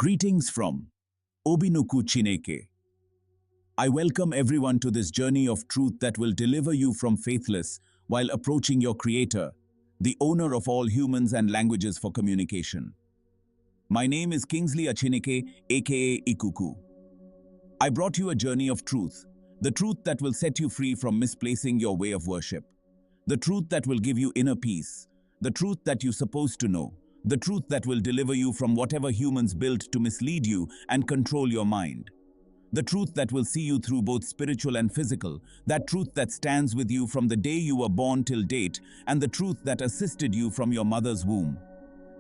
Greetings from Obinuku Chineke. I welcome everyone to this journey of truth that will deliver you from faithless while approaching your Creator, the owner of all humans and languages for communication. My name is Kingsley Achineke, aka Ikuku. I brought you a journey of truth, the truth that will set you free from misplacing your way of worship, the truth that will give you inner peace, the truth that you're supposed to know, the truth that will deliver you from whatever humans built to mislead you and control your mind. The truth that will see you through both spiritual and physical, that truth that stands with you from the day you were born till date, and the truth that assisted you from your mother's womb.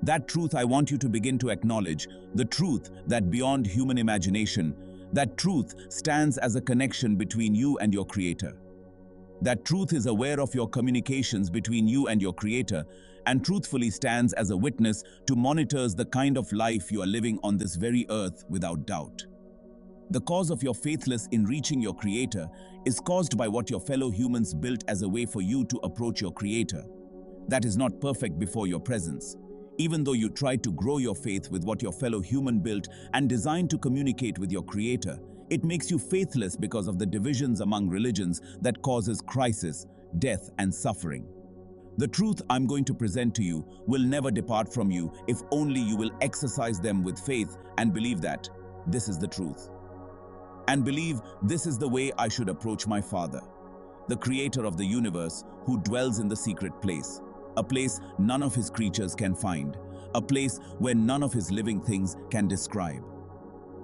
That truth I want you to begin to acknowledge, the truth that beyond human imagination, that truth stands as a connection between you and your Creator. That truth is aware of your communications between you and your Creator, and truthfully stands as a witness to monitors the kind of life you are living on this very earth without doubt. The cause of your faithless in reaching your Creator is caused by what your fellow humans built as a way for you to approach your Creator. That is not perfect before your presence. Even though you tried to grow your faith with what your fellow human built and designed to communicate with your Creator, it makes you faithless because of the divisions among religions that causes crisis, death, and suffering. The truth I'm going to present to you will never depart from you if only you will exercise them with faith and believe that this is the truth. And believe this is the way I should approach my Father, the Creator of the universe who dwells in the secret place, a place none of His creatures can find, a place where none of His living things can describe,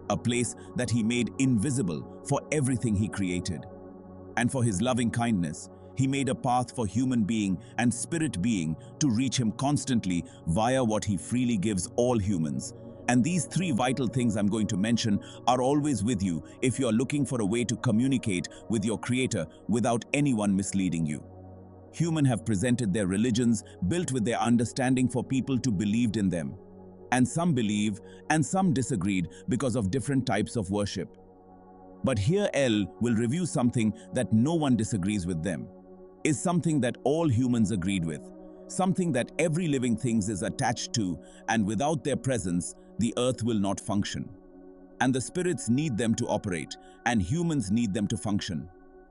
a place that He made invisible for everything He created. And for His loving kindness, He made a path for human being and spirit being to reach Him constantly via what He freely gives all humans. And these three vital things I'm going to mention are always with you if you are looking for a way to communicate with your Creator without anyone misleading you. Humans have presented their religions built with their understanding for people to believe in them. And some believe and some disagreed because of different types of worship. But here El will review something that no one disagrees with them, is something that all humans agreed with, something that every living thing is attached to, and without their presence, the earth will not function. And the spirits need them to operate, and humans need them to function.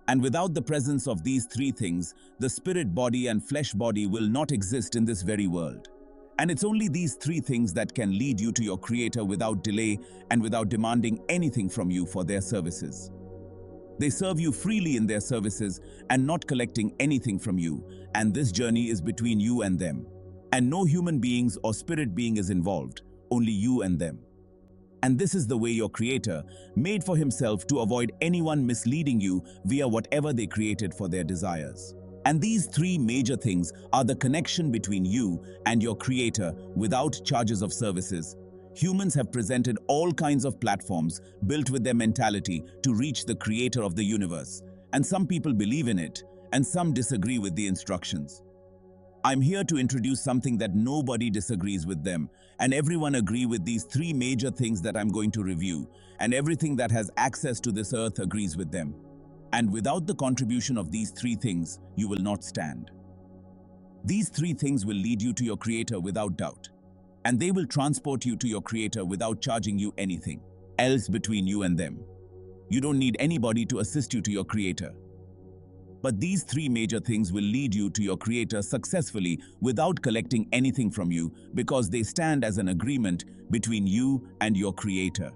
And without the presence of these three things, the spirit body and flesh body will not exist in this very world. And it's only these three things that can lead you to your Creator without delay and without demanding anything from you for their services. They serve you freely in their services and not collecting anything from you, and this journey is between you and them. And no human beings or spirit being is involved, only you and them. And this is the way your Creator made for Himself to avoid anyone misleading you via whatever they created for their desires. And these three major things are the connection between you and your Creator without charges of services. Humans have presented all kinds of platforms built with their mentality to reach the Creator of the universe. And some people believe in it, and some disagree with the instructions. I'm here to introduce something that nobody disagrees with them, and everyone agree with these three major things that I'm going to review, and everything that has access to this earth agrees with them. And without the contribution of these three things, you will not stand. These three things will lead you to your Creator without doubt, and they will transport you to your Creator without charging you anything else between you and them. You don't need anybody to assist you to your Creator. But these three major things will lead you to your Creator successfully without collecting anything from you because they stand as an agreement between you and your Creator.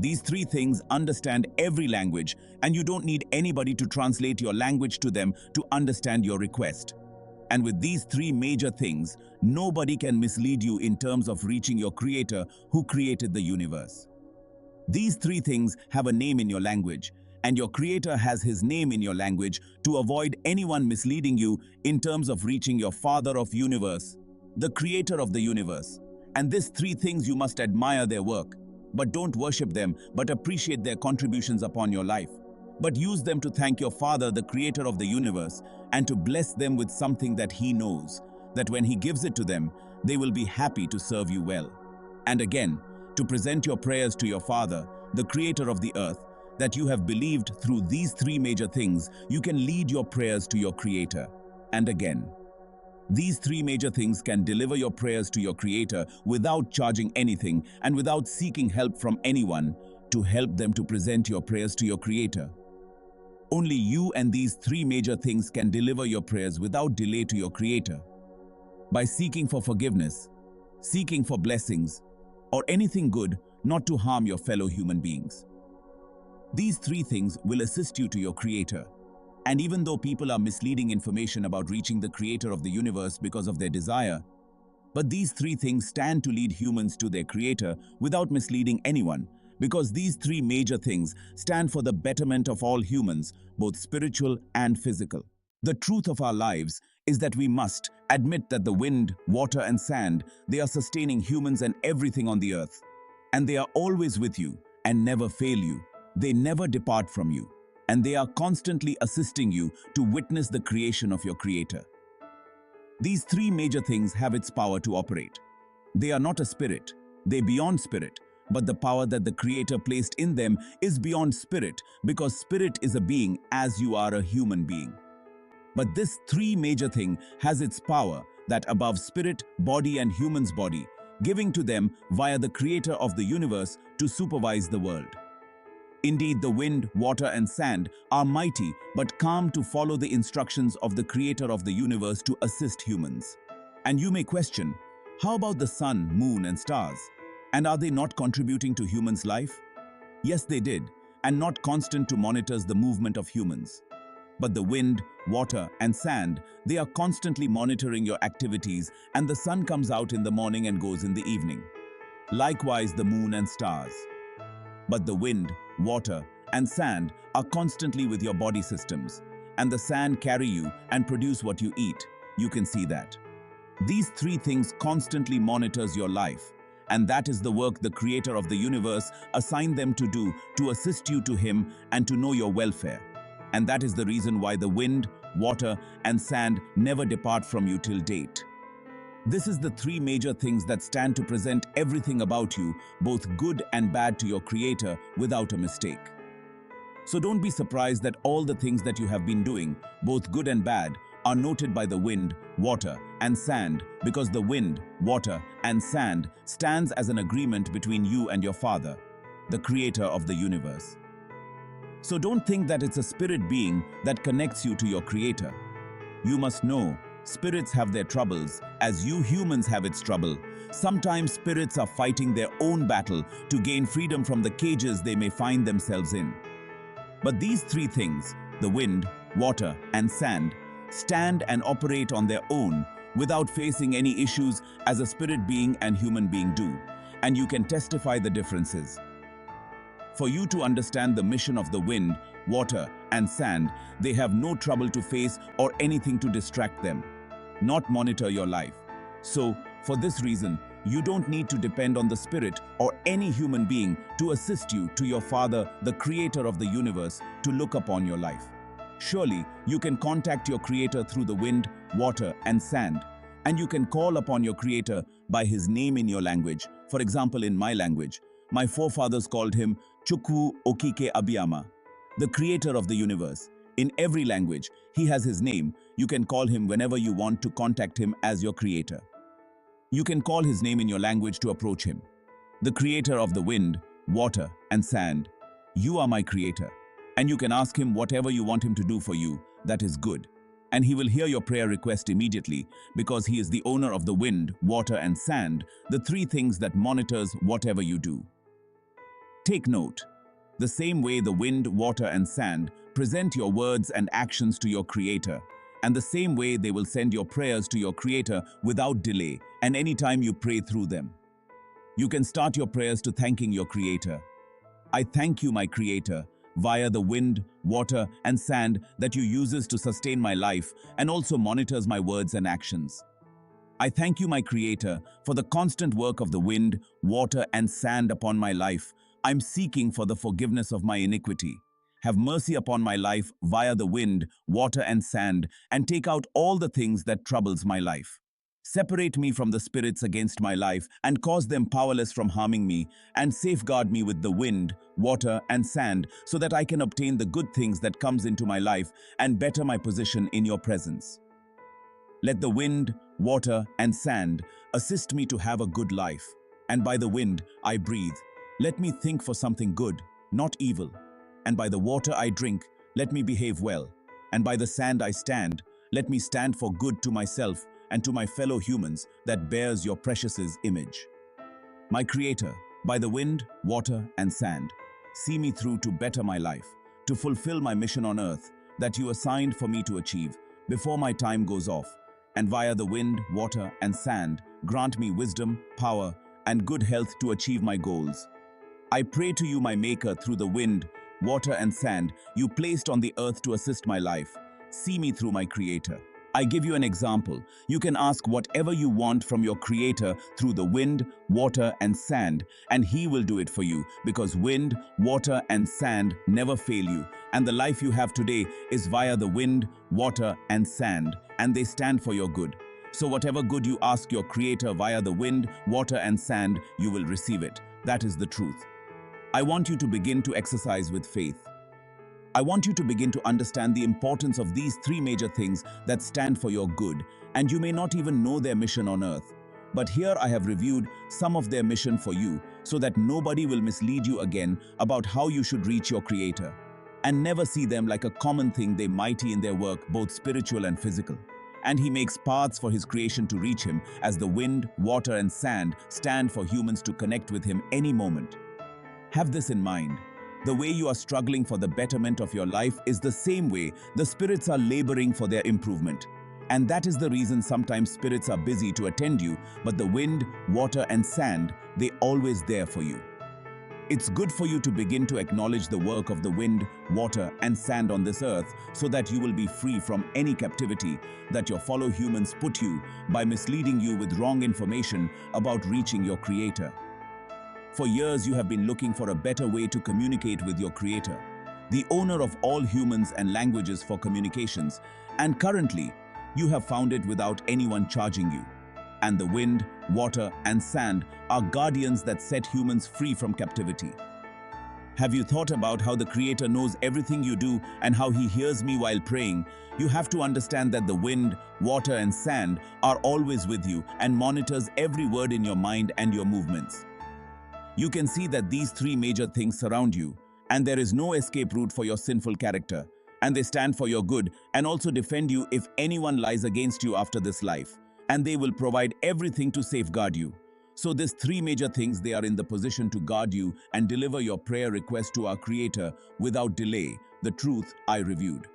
These three things understand every language, and you don't need anybody to translate your language to them to understand your request. And with these three major things, nobody can mislead you in terms of reaching your Creator who created the universe. These three things have a name in your language, and your Creator has His name in your language to avoid anyone misleading you in terms of reaching your Father of universe, the Creator of the universe. And these three things you must admire their work, but don't worship them, but appreciate their contributions upon your life. But use them to thank your Father, the Creator of the universe, and to bless them with something that He knows, that when He gives it to them, they will be happy to serve you well. And again, to present your prayers to your Father, the Creator of the earth, that you have believed through these three major things, you can lead your prayers to your Creator. And again, These three major things can deliver your prayers to your Creator without charging anything and without seeking help from anyone to help them to present your prayers to your Creator. Only you and these three major things can deliver your prayers without delay to your Creator. By seeking for forgiveness, seeking for blessings, or anything good not to harm your fellow human beings. These three things will assist you to your Creator. And even though people are misleading information about reaching the Creator of the universe because of their desire, but these three things stand to lead humans to their Creator without misleading anyone, because these three major things stand for the betterment of all humans, both spiritual and physical. The truth of our lives is that we must admit that the wind, water, and sand, they are sustaining humans and everything on the earth. And they are always with you and never fail you. They never depart from you. And they are constantly assisting you to witness the creation of your Creator. These three major things have its power to operate. They are not a spirit, they are beyond spirit, but the power that the Creator placed in them is beyond spirit, because spirit is a being as you are a human being. But this three major thing has its power that above spirit, body, and human's body, giving to them via the Creator of the universe to supervise the world. Indeed, the wind, water, and sand are mighty but calm to follow the instructions of the Creator of the universe to assist humans. And you may question, how about the sun, moon, and stars? And are they not contributing to humans' life? Yes, they did, and not constant to monitors the movement of humans. But the wind, water, and sand, they are constantly monitoring your activities, and the sun comes out in the morning and goes in the evening. Likewise, the moon and stars. But the wind, water, and sand are constantly with your body systems, and the sand carry you and produce what you eat. You can see that. These three things constantly monitors your life, and that is the work the Creator of the universe assigned them to do to assist you to Him and to know your welfare. And that is the reason why the wind, water, and sand never depart from you till date. This is the three major things that stand to present everything about you, both good and bad, to your Creator without a mistake. So don't be surprised that all the things that you have been doing, both good and bad, are noted by the wind, water, and sand, because the wind, water, and sand stands as an agreement between you and your Father, the Creator of the universe. So don't think that it's a spirit being that connects you to your Creator. You must know, spirits have their troubles, as you humans have its trouble. Sometimes spirits are fighting their own battle to gain freedom from the cages they may find themselves in. But these three things, the wind, water, and sand, stand and operate on their own without facing any issues as a spirit being and human being do, and you can testify the differences. For you to understand the mission of the wind, water, and sand, they have no trouble to face or anything to distract them, not monitor your life. So, for this reason, you don't need to depend on the spirit or any human being to assist you to your Father, the Creator of the universe, to look upon your life. Surely, you can contact your Creator through the wind, water, and sand, and you can call upon your Creator by His name in your language. For example, in my language, my forefathers called Him Chukwu Okike Abiyama, the Creator of the universe. In every language, He has His name. You can call Him whenever you want to contact Him as your Creator. You can call His name in your language to approach Him. The Creator of the wind, water, and sand. You are my Creator, and you can ask Him whatever you want Him to do for you that is good. And He will hear your prayer request immediately, because He is the owner of the wind, water, and sand, the three things that monitors whatever you do. Take note, the same way the wind, water, and sand present your words and actions to your Creator, and the same way they will send your prayers to your Creator without delay and anytime you pray through them. You can start your prayers to thanking your Creator. I thank you, my Creator, via the wind, water, and sand that you uses to sustain my life and also monitors my words and actions. I thank you, my Creator, for the constant work of the wind, water, and sand upon my life. I'm seeking for the forgiveness of my iniquity. Have mercy upon my life via the wind, water, and sand, and take out all the things that troubles my life. Separate me from the spirits against my life and cause them powerless from harming me, and safeguard me with the wind, water, and sand so that I can obtain the good things that comes into my life and better my position in your presence. Let the wind, water, and sand assist me to have a good life. And by the wind I breathe, let me think for something good, not evil. And by the water I drink, let me behave well. And by the sand I stand, let me stand for good to myself and to my fellow humans that bears your precious image. My Creator, by the wind, water, and sand, see me through to better my life, to fulfill my mission on earth that you assigned for me to achieve before my time goes off. And via the wind, water, and sand, grant me wisdom, power, and good health to achieve my goals. I pray to you, my Maker, through the wind, water, and sand you placed on the earth to assist my life. See me through, my Creator. I give you an example. You can ask whatever you want from your Creator through the wind, water, and sand, and He will do it for you, because wind, water, and sand never fail you. And the life you have today is via the wind, water, and sand, and they stand for your good. So whatever good you ask your Creator via the wind, water, and sand, you will receive it. That is the truth. I want you to begin to exercise with faith. I want you to begin to understand the importance of these three major things that stand for your good, and you may not even know their mission on earth. But here I have reviewed some of their mission for you so that nobody will mislead you again about how you should reach your Creator. And never see them like a common thing, they mighty in their work, both spiritual and physical. And He makes paths for His creation to reach Him, as the wind, water, and sand stand for humans to connect with Him any moment. Have this in mind. The way you are struggling for the betterment of your life is the same way the spirits are laboring for their improvement. And that is the reason sometimes spirits are busy to attend you, but the wind, water, and sand, they always there for you. It's good for you to begin to acknowledge the work of the wind, water, and sand on this earth so that you will be free from any captivity that your fellow humans put you by misleading you with wrong information about reaching your Creator. For years you have been looking for a better way to communicate with your Creator, the owner of all humans and languages for communications, and currently you have found it without anyone charging you. And the wind, water, and sand are guardians that set humans free from captivity. Have you thought about how the Creator knows everything you do and how He hears me while praying? You have to understand that the wind, water, and sand are always with you and monitors every word in your mind and your movements. You can see that these three major things surround you, and there is no escape route for your sinful character, and they stand for your good and also defend you if anyone lies against you after this life, and they will provide everything to safeguard you. So these three major things, they are in the position to guard you and deliver your prayer request to our Creator without delay, the truth I reviewed.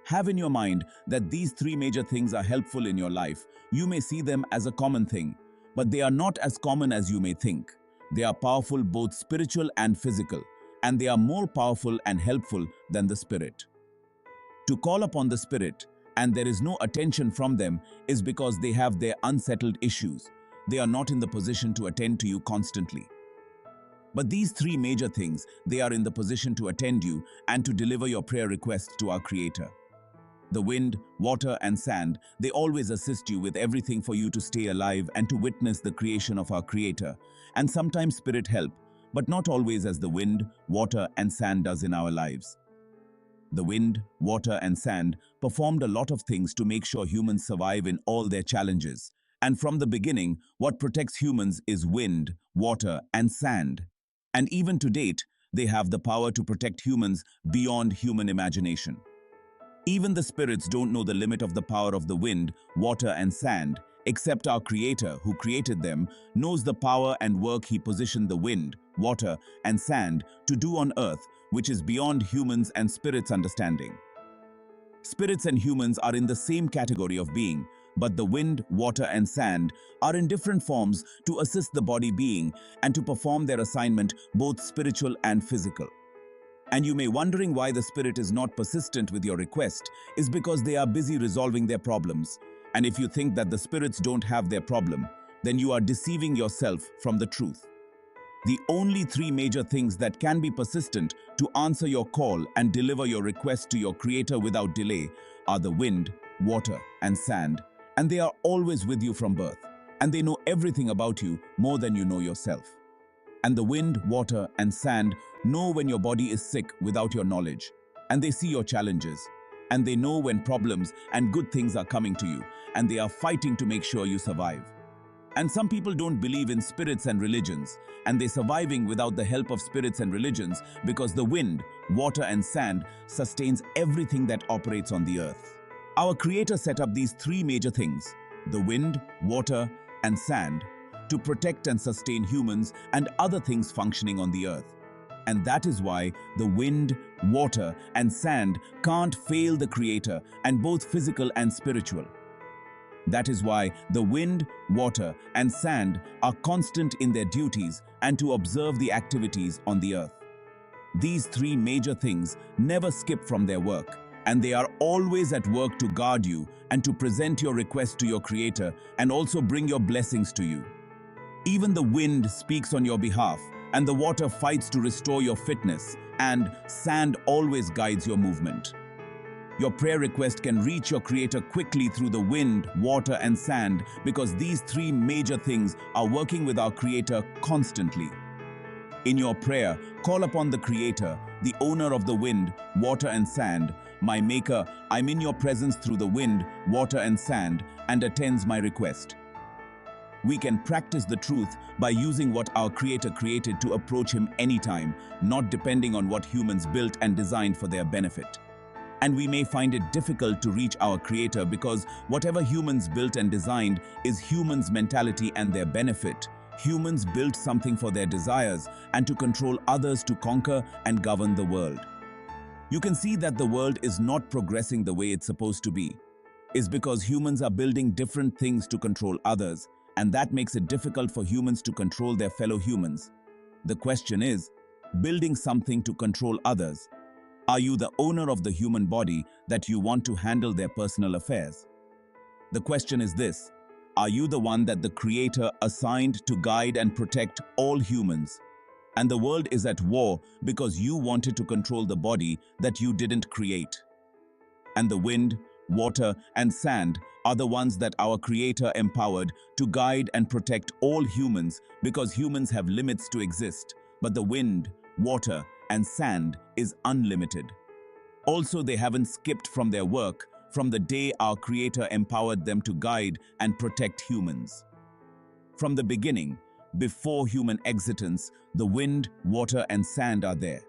Have in your mind that these three major things are helpful in your life. You may see them as a common thing, but they are not as common as you may think. They are powerful, both spiritual and physical, and they are more powerful and helpful than the Spirit. To call upon the Spirit, and there is no attention from them, is because they have their unsettled issues. They are not in the position to attend to you constantly. But these three major things, they are in the position to attend you and to deliver your prayer requests to our Creator. The wind, water, and sand, they always assist you with everything for you to stay alive and to witness the creation of our Creator. And sometimes Spirit help, but not always as the wind, water, and sand does in our lives. The wind, water, and sand performed a lot of things to make sure humans survive in all their challenges. And from the beginning, what protects humans is wind, water, and sand. And even to date, they have the power to protect humans beyond human imagination. Even the spirits don't know the limit of the power of the wind, water, and sand, except our Creator, who created them, knows the power and work He positioned the wind, water, and sand to do on earth, which is beyond humans and spirits' understanding. Spirits and humans are in the same category of being, but the wind, water, and sand are in different forms to assist the body being and to perform their assignment, both spiritual and physical. And you may wondering why the Spirit is not persistent with your request is because they are busy resolving their problems. And if you think that the spirits don't have their problem, then you are deceiving yourself from the truth. The only three major things that can be persistent to answer your call and deliver your request to your Creator without delay are the wind, water, and sand, and they are always with you from birth, and they know everything about you more than you know yourself. And the wind, water, and sand know when your body is sick without your knowledge, and they see your challenges, and they know when problems and good things are coming to you, and they are fighting to make sure you survive. And some people don't believe in spirits and religions, and they're surviving without the help of spirits and religions because the wind, water, and sand sustains everything that operates on the earth. Our Creator set up these three major things, the wind, water, and sand, to protect and sustain humans and other things functioning on the earth. And that is why the wind, water, and sand can't fail the Creator, and both physical and spiritual. That is why the wind, water, and sand are constant in their duties and to observe the activities on the earth. These three major things never skip from their work, and they are always at work to guard you and to present your request to your Creator and also bring your blessings to you. Even the wind speaks on your behalf, and the water fights to restore your fitness, and sand always guides your movement. Your prayer request can reach your Creator quickly through the wind, water, and sand because these three major things are working with our Creator constantly. In your prayer, call upon the Creator, the owner of the wind, water, and sand. My Maker, I'm in your presence through the wind, water, and sand, and attends my request. We can practice the truth by using what our Creator created to approach Him anytime, not depending on what humans built and designed for their benefit. And we may find it difficult to reach our Creator because whatever humans built and designed is humans' mentality and their benefit. Humans built something for their desires and to control others to conquer and govern the world. You can see that the world is not progressing the way it's supposed to be. It's because humans are building different things to control others, and that makes it difficult for humans to control their fellow humans. The question is, building something to control others, are you the owner of the human body that you want to handle their personal affairs? The question is this, are you the one that the Creator assigned to guide and protect all humans? And the world is at war because you wanted to control the body that you didn't create. And the wind, water, and sand are the ones that our Creator empowered to guide and protect all humans because humans have limits to exist, but the wind, water, and sand is unlimited. Also, they haven't skipped from their work from the day our Creator empowered them to guide and protect humans. From the beginning, before human existence, the wind, water, and sand are there.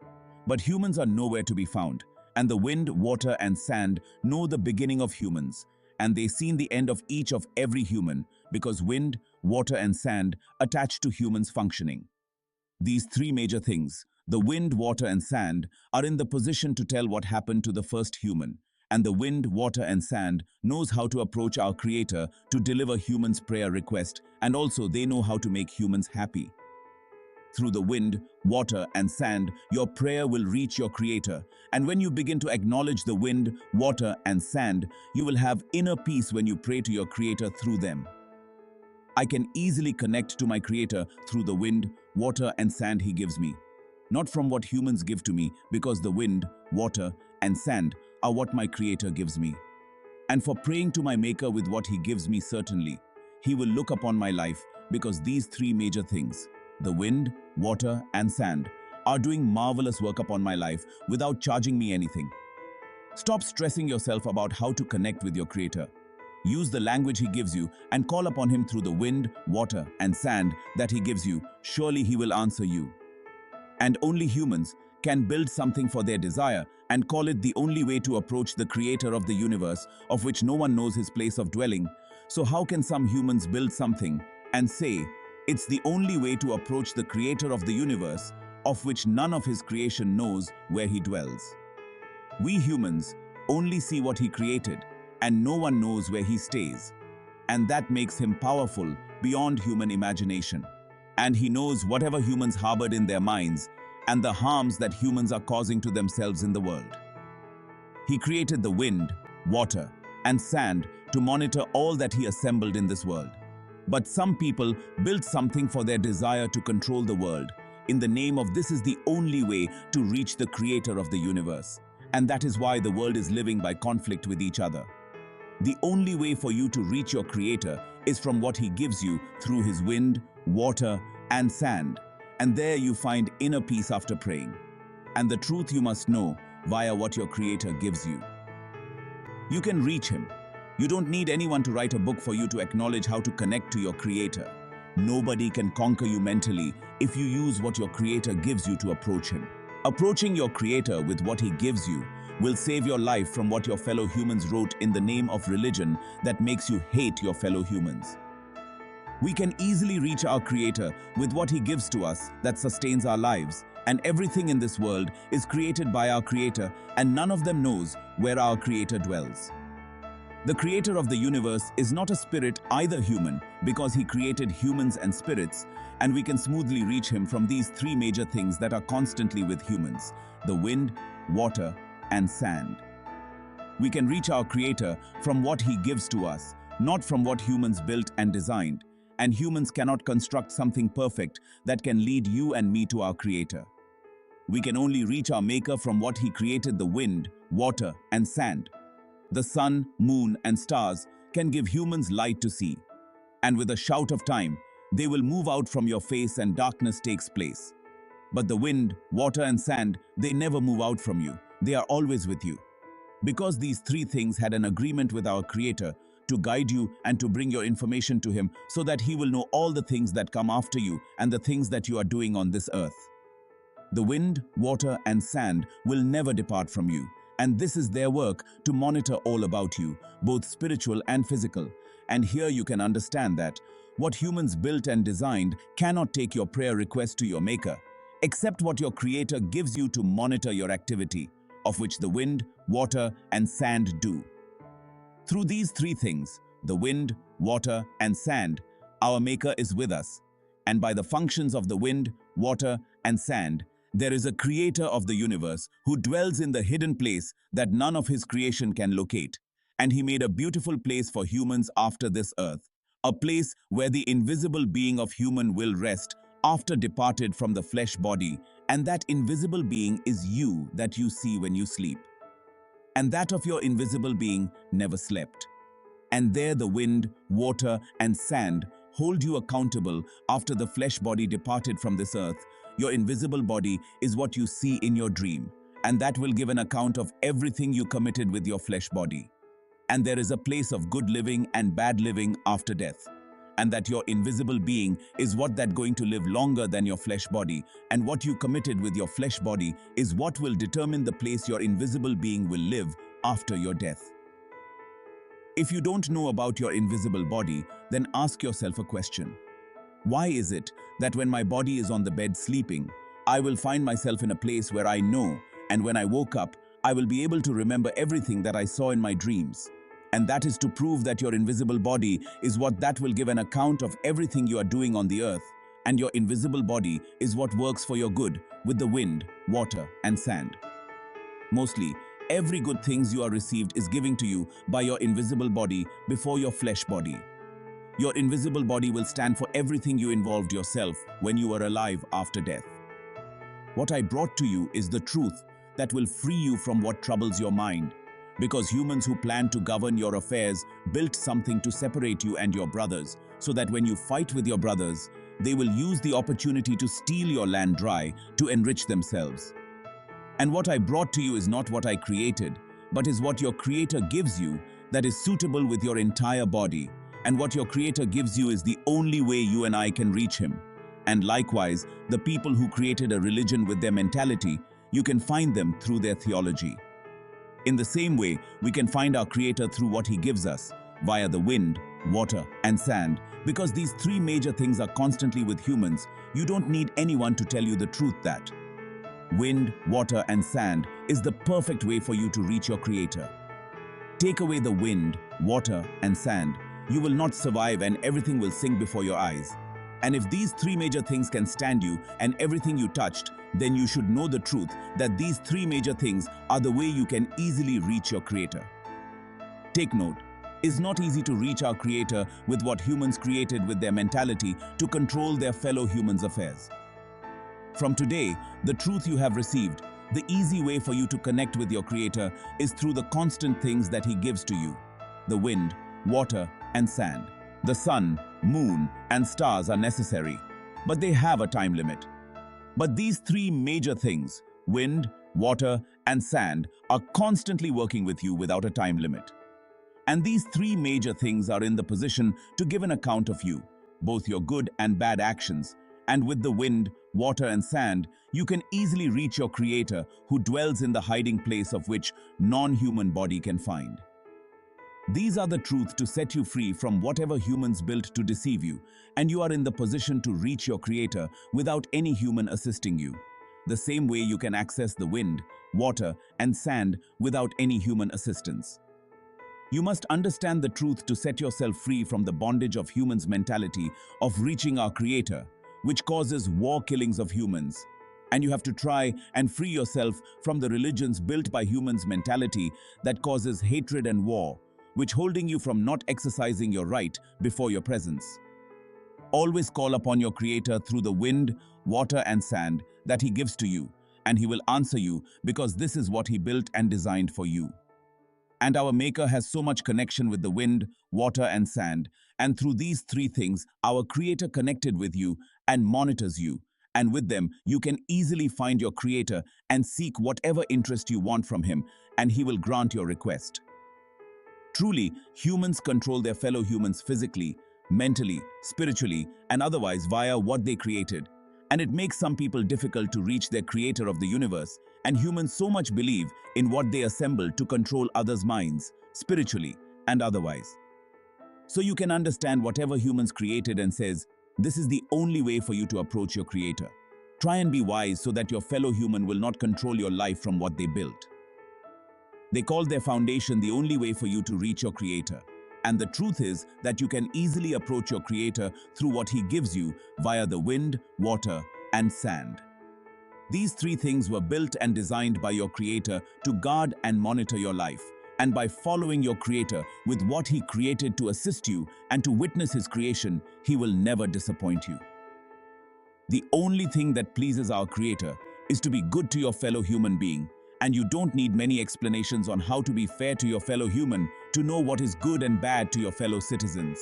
But humans are nowhere to be found, and the wind, water, and sand know the beginning of humans, and they've seen the end of each of every human because wind, water, and sand attach to humans functioning. These three major things, the wind, water, and sand, are in the position to tell what happened to the first human, and the wind, water, and sand knows how to approach our Creator to deliver humans' prayer request, and also they know how to make humans happy. Through the wind, water, and sand, your prayer will reach your Creator, and when you begin to acknowledge the wind, water, and sand, you will have inner peace when you pray to your Creator through them. I can easily connect to my Creator through the wind, water, and sand He gives me, not from what humans give to me, because the wind, water, and sand are what my Creator gives me. And for praying to my Maker with what He gives me, certainly, He will look upon my life because these three major things, the wind, water, and sand, are doing marvelous work upon my life without charging me anything. Stop stressing yourself about how to connect with your Creator. Use the language He gives you and call upon Him through the wind, water, and sand that He gives you. Surely He will answer you. And only humans can build something for their desire and call it the only way to approach the Creator of the universe, of which no one knows His place of dwelling. So how can some humans build something and say, it's the only way to approach the Creator of the universe, of which none of His creation knows where He dwells? We humans only see what He created, and no one knows where He stays. And that makes Him powerful beyond human imagination. And He knows whatever humans harbored in their minds and the harms that humans are causing to themselves in the world. He created the wind, water, and sand to monitor all that He assembled in this world. But some people built something for their desire to control the world in the name of this is the only way to reach the Creator of the universe. And that is why the world is living by conflict with each other. The only way for you to reach your Creator is from what He gives you through His wind, water, and sand. And there you find inner peace after praying. And the truth you must know via what your Creator gives you. You can reach Him, You don't need anyone to write a book for you to acknowledge how to connect to your Creator. Nobody can conquer you mentally if you use what your Creator gives you to approach Him. Approaching your Creator with what He gives you will save your life from what your fellow humans wrote in the name of religion that makes you hate your fellow humans. We can easily reach our Creator with what He gives to us that sustains our lives, and everything in this world is created by our Creator, and none of them knows where our Creator dwells. The Creator of the universe is not a spirit, either human, because He created humans and spirits, and we can smoothly reach Him from these three major things that are constantly with humans: the wind, water, and sand. We can reach our Creator from what He gives to us, not from what humans built and designed, and humans cannot construct something perfect that can lead you and me to our Creator. We can only reach our Maker from what He created: the wind, water, and sand. The sun, moon, and stars can give humans light to see, and with a shout of time, they will move out from your face and darkness takes place. But the wind, water, and sand, they never move out from you. They are always with you. Because these three things had an agreement with our Creator to guide you and to bring your information to Him so that He will know all the things that come after you and the things that you are doing on this earth. The wind, water, and sand will never depart from you, and this is their work to monitor all about you, both spiritual and physical. And here you can understand that what humans built and designed cannot take your prayer request to your Maker, except what your Creator gives you to monitor your activity, of which the wind, water, and sand do. Through these three things, the wind, water, and sand, our Maker is with us, and by the functions of the wind, water, and sand, there is a Creator of the universe who dwells in the hidden place that none of His creation can locate. And He made a beautiful place for humans after this earth, a place where the invisible being of human will rest after departed from the flesh body, and that invisible being is you that you see when you sleep. And that of your invisible being never slept. And there the wind, water, and sand hold you accountable after the flesh body departed from this earth. Your invisible body is what you see in your dream, and that will give an account of everything you committed with your flesh body. And there is a place of good living and bad living after death, and that your invisible being is what that going to live longer than your flesh body, and what you committed with your flesh body is what will determine the place your invisible being will live after your death. If you don't know about your invisible body, then ask yourself a question. Why is it that when my body is on the bed sleeping, I will find myself in a place where I know, and when I woke up, I will be able to remember everything that I saw in my dreams? And that is to prove that your invisible body is what that will give an account of everything you are doing on the earth, and your invisible body is what works for your good with the wind, water, and sand. Mostly, every good things you are received is given to you by your invisible body before your flesh body. Your invisible body will stand for everything you involved yourself when you were alive after death. What I brought to you is the truth that will free you from what troubles your mind, because humans who plan to govern your affairs built something to separate you and your brothers, so that when you fight with your brothers, they will use the opportunity to steal your land dry to enrich themselves. And what I brought to you is not what I created, but is what your Creator gives you that is suitable with your entire body. And what your Creator gives you is the only way you and I can reach Him. And likewise, the people who created a religion with their mentality, you can find them through their theology. In the same way, we can find our Creator through what He gives us, via the wind, water, and sand. Because these three major things are constantly with humans, you don't need anyone to tell you the truth that wind, water, and sand is the perfect way for you to reach your Creator. Take away the wind, water, and sand, you will not survive and everything will sink before your eyes. And if these three major things can stand you and everything you touched, then you should know the truth that these three major things are the way you can easily reach your Creator. Take note, it's not easy to reach our Creator with what humans created with their mentality to control their fellow humans' affairs. From today, the truth you have received, the easy way for you to connect with your Creator is through the constant things that He gives to you: the wind, water, and sand. The sun, moon, and stars are necessary, but they have a time limit. But these three major things, wind, water, and sand, are constantly working with you without a time limit. And these three major things are in the position to give an account of you, both your good and bad actions. And with the wind, water, and sand, you can easily reach your Creator who dwells in the hiding place of which non-human body can find. These are the truth to set you free from whatever humans built to deceive you, and you are in the position to reach your Creator without any human assisting you. The same way you can access the wind, water, and sand without any human assistance. You must understand the truth to set yourself free from the bondage of humans' mentality of reaching our Creator, which causes war killings of humans. And you have to try and free yourself from the religions built by humans' mentality that causes hatred and war, which holding you from not exercising your right before your presence. Always call upon your Creator through the wind, water, and sand that He gives to you, and He will answer you because this is what He built and designed for you. And our Maker has so much connection with the wind, water, and sand, and through these three things, our Creator connected with you and monitors you, and with them, you can easily find your Creator and seek whatever interest you want from Him, and He will grant your request. Truly, humans control their fellow humans physically, mentally, spiritually, and otherwise via what they created. And it makes some people difficult to reach their Creator of the universe, and humans so much believe in what they assemble to control others' minds, spiritually and otherwise. So you can understand whatever humans created and says, this is the only way for you to approach your Creator. Try and be wise so that your fellow human will not control your life from what they built. They call their foundation the only way for you to reach your Creator. And the truth is that you can easily approach your Creator through what He gives you via the wind, water, and sand. These three things were built and designed by your Creator to guard and monitor your life. And by following your Creator with what He created to assist you and to witness His creation, He will never disappoint you. The only thing that pleases our Creator is to be good to your fellow human being. And you don't need many explanations on how to be fair to your fellow human to know what is good and bad to your fellow citizens.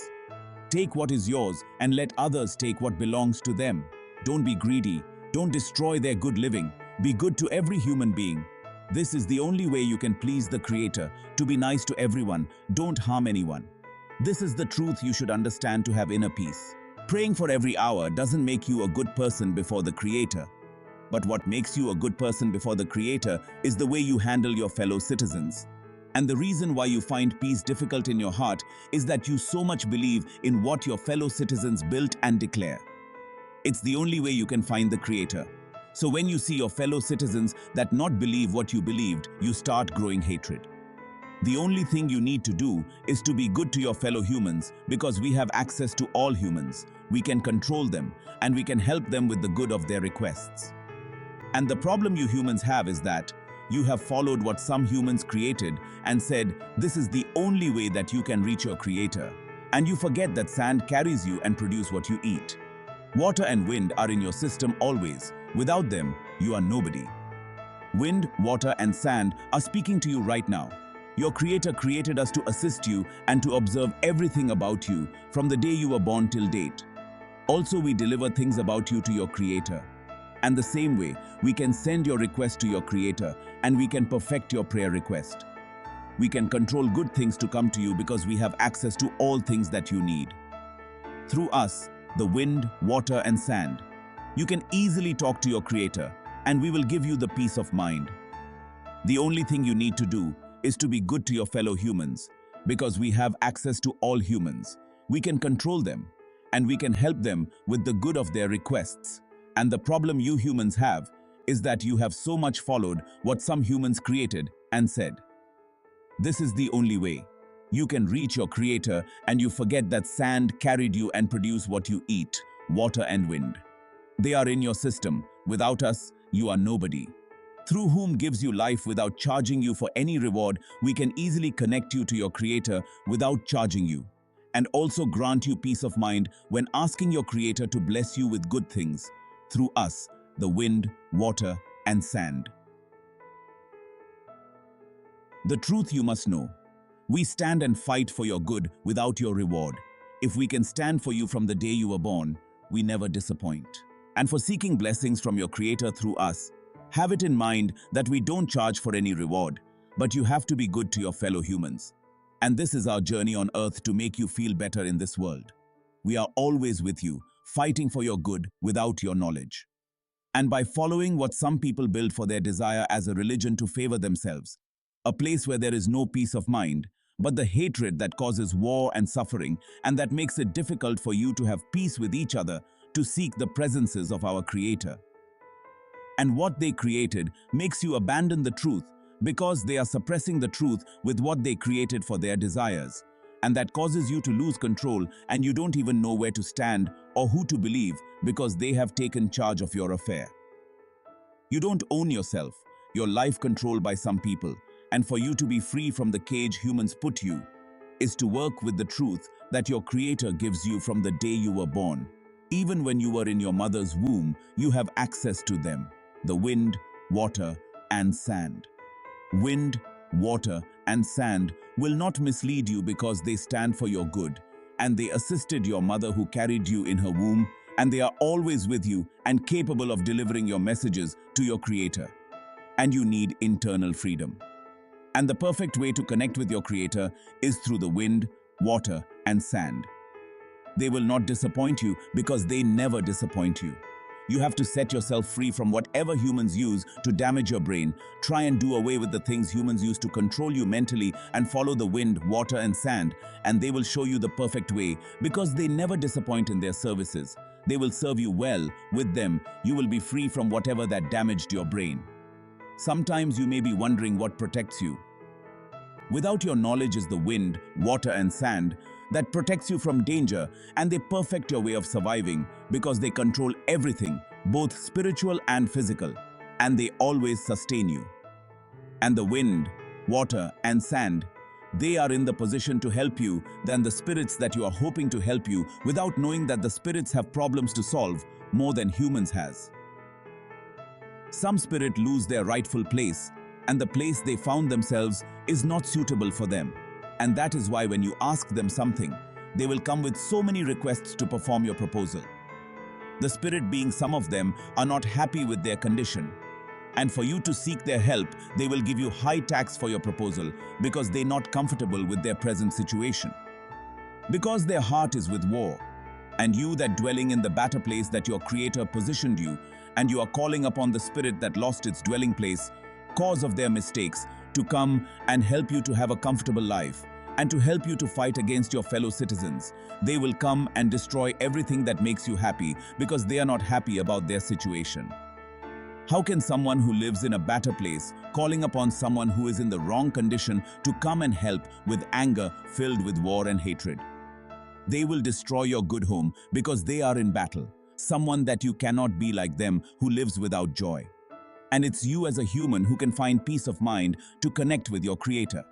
Take what is yours and let others take what belongs to them. Don't be greedy. Don't destroy their good living. Be good to every human being. This is the only way you can please the Creator, to be nice to everyone. Don't harm anyone. This is the truth you should understand to have inner peace. Praying for every hour doesn't make you a good person before the Creator. But what makes you a good person before the Creator is the way you handle your fellow citizens. And the reason why you find peace difficult in your heart is that you so much believe in what your fellow citizens built and declare. It's the only way you can find the Creator. So when you see your fellow citizens that not believe what you believed, you start growing hatred. The only thing you need to do is to be good to your fellow humans because we have access to all humans. We can control them and we can help them with the good of their requests. And the problem you humans have is that you have followed what some humans created and said, this is the only way that you can reach your Creator. And you forget that sand carries you and produce what you eat. Water and wind are in your system always. Without them, you are nobody. Wind, water, and sand are speaking to you right now. Your Creator created us to assist you and to observe everything about you from the day you were born till date. Also, we deliver things about you to your Creator. And the same way, we can send your request to your Creator and we can perfect your prayer request. We can control good things to come to you because we have access to all things that you need. Through us, the wind, water, and sand, you can easily talk to your Creator and we will give you the peace of mind. The only thing you need to do is to be good to your fellow humans because we have access to all humans. We can control them and we can help them with the good of their requests. And the problem you humans have is that you have so much followed what some humans created and said. This is the only way. You can reach your Creator and you forget that sand carried you and produced what you eat, water and wind. They are in your system. Without us, you are nobody. Through whom gives you life without charging you for any reward, we can easily connect you to your Creator without charging you. And also grant you peace of mind when asking your Creator to bless you with good things. Through us, the wind, water, and sand. The truth you must know. We stand and fight for your good without your reward. If we can stand for you from the day you were born, we never disappoint. And for seeking blessings from your Creator through us, have it in mind that we don't charge for any reward, but you have to be good to your fellow humans. And this is our journey on earth to make you feel better in this world. We are always with you, fighting for your good without your knowledge. And by following what some people build for their desire as a religion to favor themselves, a place where there is no peace of mind, but the hatred that causes war and suffering, and that makes it difficult for you to have peace with each other, to seek the presences of our Creator. And what they created makes you abandon the truth because they are suppressing the truth with what they created for their desires. And that causes you to lose control, and you don't even know where to stand or who to believe because they have taken charge of your affair. You don't own yourself, your life controlled by some people, and for you to be free from the cage humans put you is to work with the truth that your Creator gives you from the day you were born. Even when you were in your mother's womb, you have access to them, the wind, water, and sand. Wind, water, and sand will not mislead you because they stand for your good, and they assisted your mother who carried you in her womb, and they are always with you and capable of delivering your messages to your Creator. And you need internal freedom. And the perfect way to connect with your Creator is through the wind, water, and sand. They will not disappoint you because they never disappoint you. You have to set yourself free from whatever humans use to damage your brain. Try and do away with the things humans use to control you mentally and follow the wind, water, and sand, and they will show you the perfect way because they never disappoint in their services. They will serve you well. With them, you will be free from whatever that damaged your brain. Sometimes you may be wondering what protects you. Without your knowledge is the wind, water, and sand that protects you from danger, and they perfect your way of surviving because they control everything, both spiritual and physical, and they always sustain you. And the wind, water, and sand, they are in the position to help you than the spirits that you are hoping to help you without knowing that the spirits have problems to solve more than humans has. Some spirits lose their rightful place, and the place they found themselves is not suitable for them. And that is why when you ask them something, they will come with so many requests to perform your proposal. The spirit being some of them are not happy with their condition. And for you to seek their help, they will give you high tax for your proposal because they're not comfortable with their present situation. Because their heart is with war. And you that dwelling in the better place that your Creator positioned you, and you are calling upon the spirit that lost its dwelling place, cause of their mistakes, to come and help you to have a comfortable life, and to help you to fight against your fellow citizens. They will come and destroy everything that makes you happy because they are not happy about their situation. How can someone who lives in a better place calling upon someone who is in the wrong condition to come and help with anger filled with war and hatred? They will destroy your good home because they are in battle. Someone that you cannot be like them who lives without joy. And it's you as a human who can find peace of mind to connect with your Creator.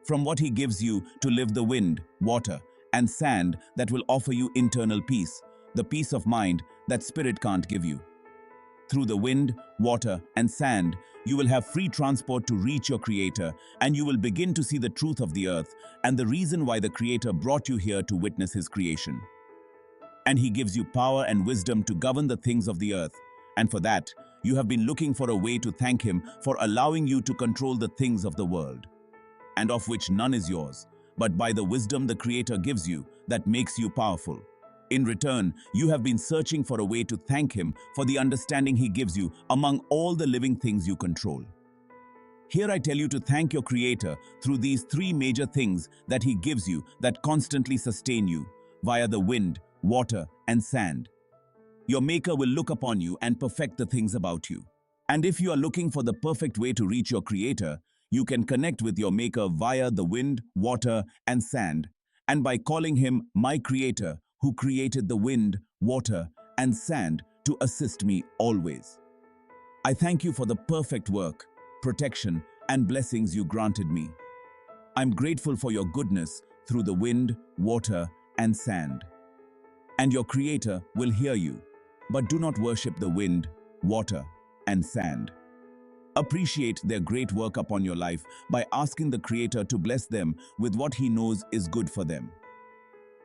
From what He gives you to live the wind, water, and sand that will offer you internal peace, the peace of mind that spirit can't give you. Through the wind, water, and sand, you will have free transport to reach your Creator, and you will begin to see the truth of the earth and the reason why the Creator brought you here to witness His creation. And He gives you power and wisdom to govern the things of the earth, and for that, you have been looking for a way to thank Him for allowing you to control the things of the world, and of which none is yours, but by the wisdom the Creator gives you that makes you powerful. In return, you have been searching for a way to thank Him for the understanding He gives you among all the living things you control. Here I tell you to thank your Creator through these three major things that He gives you that constantly sustain you via the wind, water, and sand. Your Maker will look upon you and perfect the things about you. And if you are looking for the perfect way to reach your Creator, you can connect with your Maker via the wind, water, and sand, and by calling Him my Creator, who created the wind, water, and sand to assist me always. I thank you for the perfect work, protection, and blessings you granted me. I'm grateful for your goodness through the wind, water, and sand. And your Creator will hear you. But do not worship the wind, water, and sand. Appreciate their great work upon your life by asking the Creator to bless them with what He knows is good for them.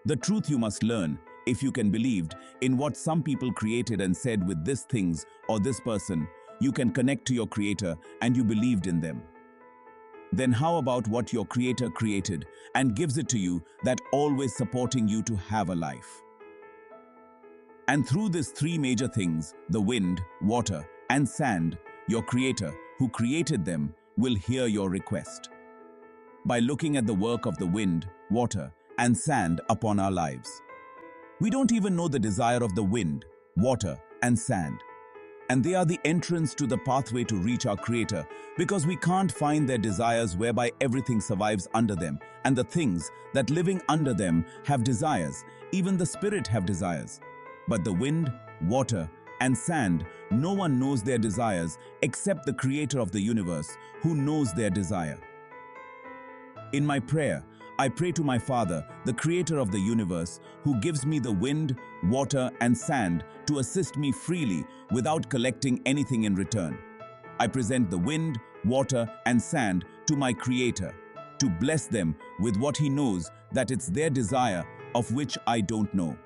The truth you must learn, if you can believe in what some people created and said with these things or this person, you can connect to your Creator and you believed in them. then how about what your Creator created and gives it to you, that always supporting you to have a life? And through these three major things, the wind, water, and sand, your Creator, who created them, will hear your request. By looking at the work of the wind, water, and sand upon our lives, we don't even know the desire of the wind, water, and sand. And they are the entrance to the pathway to reach our Creator, because we can't find their desires whereby everything survives under them, and the things that living under them have desires, even the spirit have desires. But the wind, water, and sand, no one knows their desires except the Creator of the universe, who knows their desire. In my prayer, I pray to my Father, the Creator of the universe, who gives me the wind, water, and sand to assist me freely without collecting anything in return. I present the wind, water, and sand to my Creator, to bless them with what He knows that it's their desire, of which I don't know.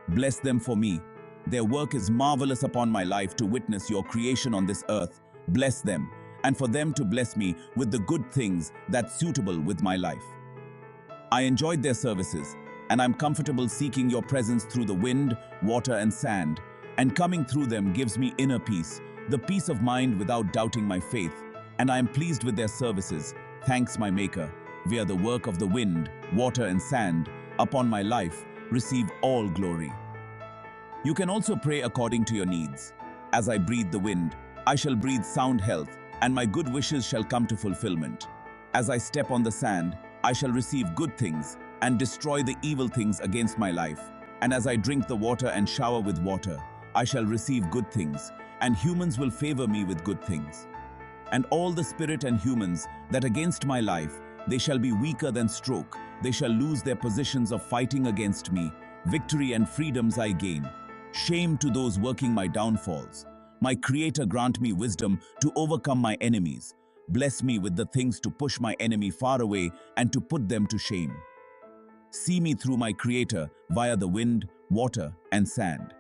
Bless them for me. Their work is marvelous upon my life to witness your creation on this earth. Bless them, and for them to bless me with the good things that's suitable with my life. I enjoyed their services, and I'm comfortable seeking your presence through the wind, water, and sand, and coming through them gives me inner peace, the peace of mind without doubting my faith, and I am pleased with their services. Thanks, my Maker, via the work of the wind, water, and sand upon my life, receive all glory. You can also pray according to your needs. As I breathe the wind, I shall breathe sound health, and my good wishes shall come to fulfillment. As I step on the sand, I shall receive good things and destroy the evil things against my life. And as I drink the water and shower with water, I shall receive good things, and humans will favor me with good things. And all the spirit and humans that against my life, they shall be weaker than stroke. They shall lose their positions of fighting against me. Victory and freedoms I gain. Shame to those working my downfalls. My Creator grant me wisdom to overcome my enemies. Bless me with the things to push my enemy far away and to put them to shame. See me through my Creator via the wind, water, and sand.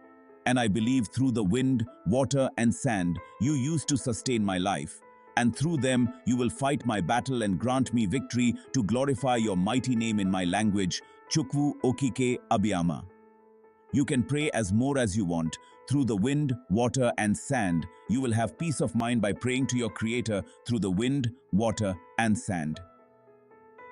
And I believe through the wind, water, and sand you used to sustain my life, and through them you will fight my battle and grant me victory to glorify your mighty name in my language, Chukwu Okike Abiyama. You can pray as more as you want. Through the wind, water, and sand, you will have peace of mind by praying to your Creator through the wind, water, and sand.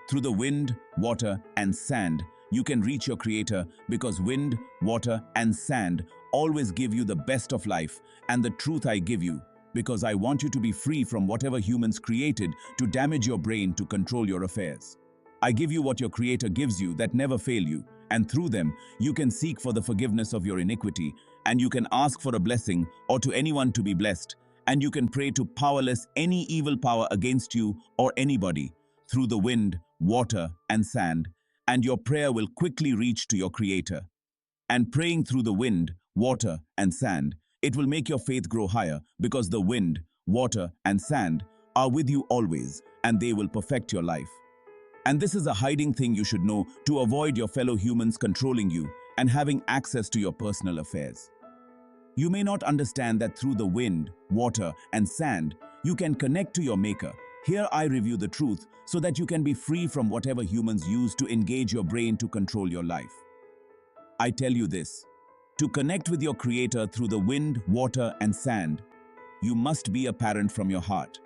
Through the wind, water, and sand, you can reach your Creator because wind, water, and sand always give you the best of life and the truth I give you, because I want you to be free from whatever humans created to damage your brain to control your affairs. I give you what your Creator gives you that never fail you, and through them you can seek for the forgiveness of your iniquity, and you can ask for a blessing or to anyone to be blessed, and you can pray to powerless any evil power against you or anybody through the wind, water, and sand, and your prayer will quickly reach to your Creator. And praying through the wind, water, and sand, it will make your faith grow higher because the wind, water, and sand are with you always, and they will perfect your life. And this is a hiding thing you should know to avoid your fellow humans controlling you and having access to your personal affairs. You may not understand that through the wind, water, and sand, you can connect to your Maker. Here I review the truth so that you can be free from whatever humans use to engage your brain to control your life. I tell you this, to connect with your Creator through the wind, water, and sand, you must be a parent from your heart.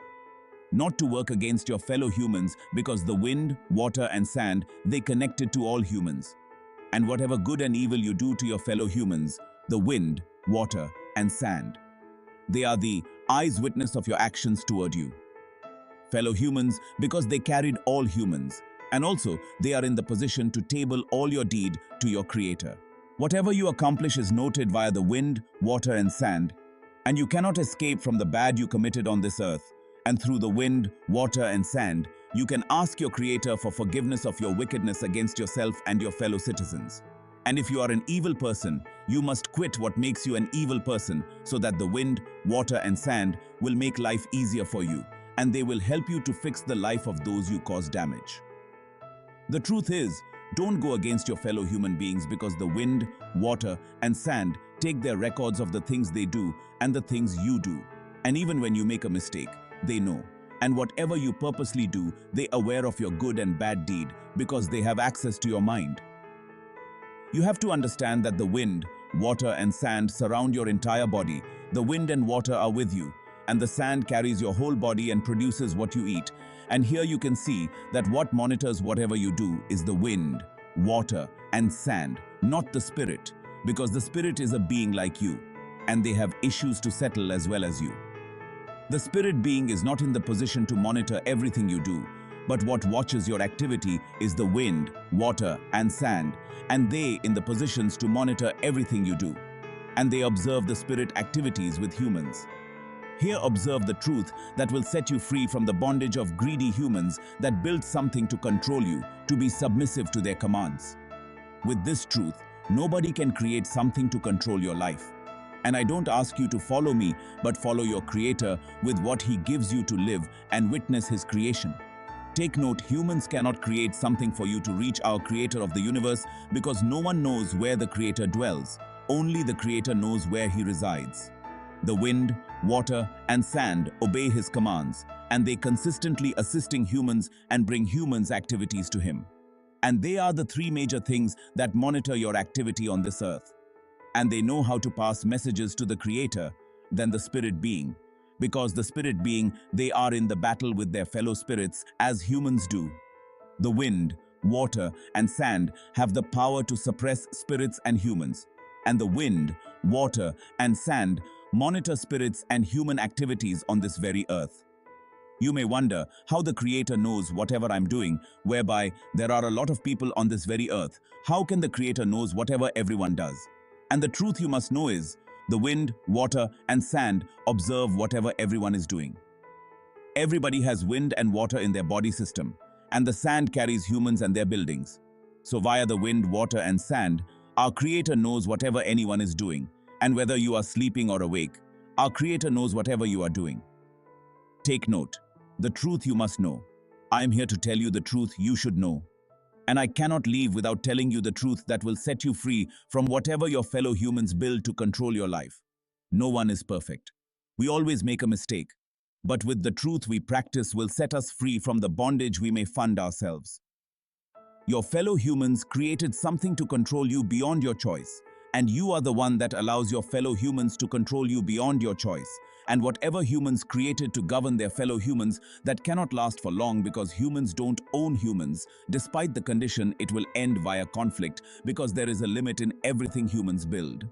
Not to work against your fellow humans because the wind, water, and sand, they connected to all humans. And whatever good and evil you do to your fellow humans, the wind, water, and sand, they are the eyes witness of your actions toward you. Fellow humans because they carried all humans, and also they are in the position to table all your deed to your Creator. Whatever you accomplish is noted via the wind, water, and sand, and you cannot escape from the bad you committed on this earth. And through the wind, water, and sand, you can ask your Creator for forgiveness of your wickedness against yourself and your fellow citizens. And if you are an evil person, you must quit what makes you an evil person so that the wind, water, and sand will make life easier for you, and they will help you to fix the life of those you cause damage. The truth is, don't go against your fellow human beings because the wind, water, and sand take their records of the things they do and the things you do. And even when you make a mistake, they know. And whatever you purposely do, they are aware of your good and bad deed because they have access to your mind. You have to understand that the wind, water and sand surround your entire body. The wind and water are with you, and the sand carries your whole body and produces what you eat. And here you can see that what monitors whatever you do is the wind, water and sand, not the spirit, because the spirit is a being like you, and they have issues to settle as well as you. The spirit being is not in the position to monitor everything you do, but what watches your activity is the wind, water and sand, and they in the positions to monitor everything you do. And they observe the spirit activities with humans. Here observe the truth that will set you free from the bondage of greedy humans that build something to control you, to be submissive to their commands. With this truth, nobody can create something to control your life. And I don't ask you to follow me, but follow your Creator with what He gives you to live and witness His creation. Take note, humans cannot create something for you to reach our Creator of the universe because no one knows where the Creator dwells. Only the Creator knows where He resides. The wind, water, and sand obey His commands, and they consistently assisting humans and bring humans' activities to Him. And they are the three major things that monitor your activity on this earth. And they know how to pass messages to the Creator than the spirit being. Because the spirit being, they are in the battle with their fellow spirits as humans do. The wind, water, and sand have the power to suppress spirits and humans. And the wind, water, and sand monitor spirits and human activities on this very earth. You may wonder how the Creator knows whatever I'm doing, whereby there are a lot of people on this very earth. How can the Creator knows whatever everyone does? And the truth you must know is, the wind, water, and sand observe whatever everyone is doing. Everybody has wind and water in their body system, and the sand carries humans and their buildings. So via the wind, water, and sand, our Creator knows whatever anyone is doing, and whether you are sleeping or awake, our Creator knows whatever you are doing. Take note, the truth you must know. I am here to tell you the truth you should know. And I cannot leave without telling you the truth that will set you free from whatever your fellow humans build to control your life. No one is perfect. We always make a mistake. But with the truth we practice will set us free from the bondage we may find ourselves. Your fellow humans created something to control you beyond your choice. And you are the one that allows your fellow humans to control you beyond your choice. And whatever humans created to govern their fellow humans, that cannot last for long because humans don't own humans. Despite the condition, it will end via conflict because there is a limit in everything humans build.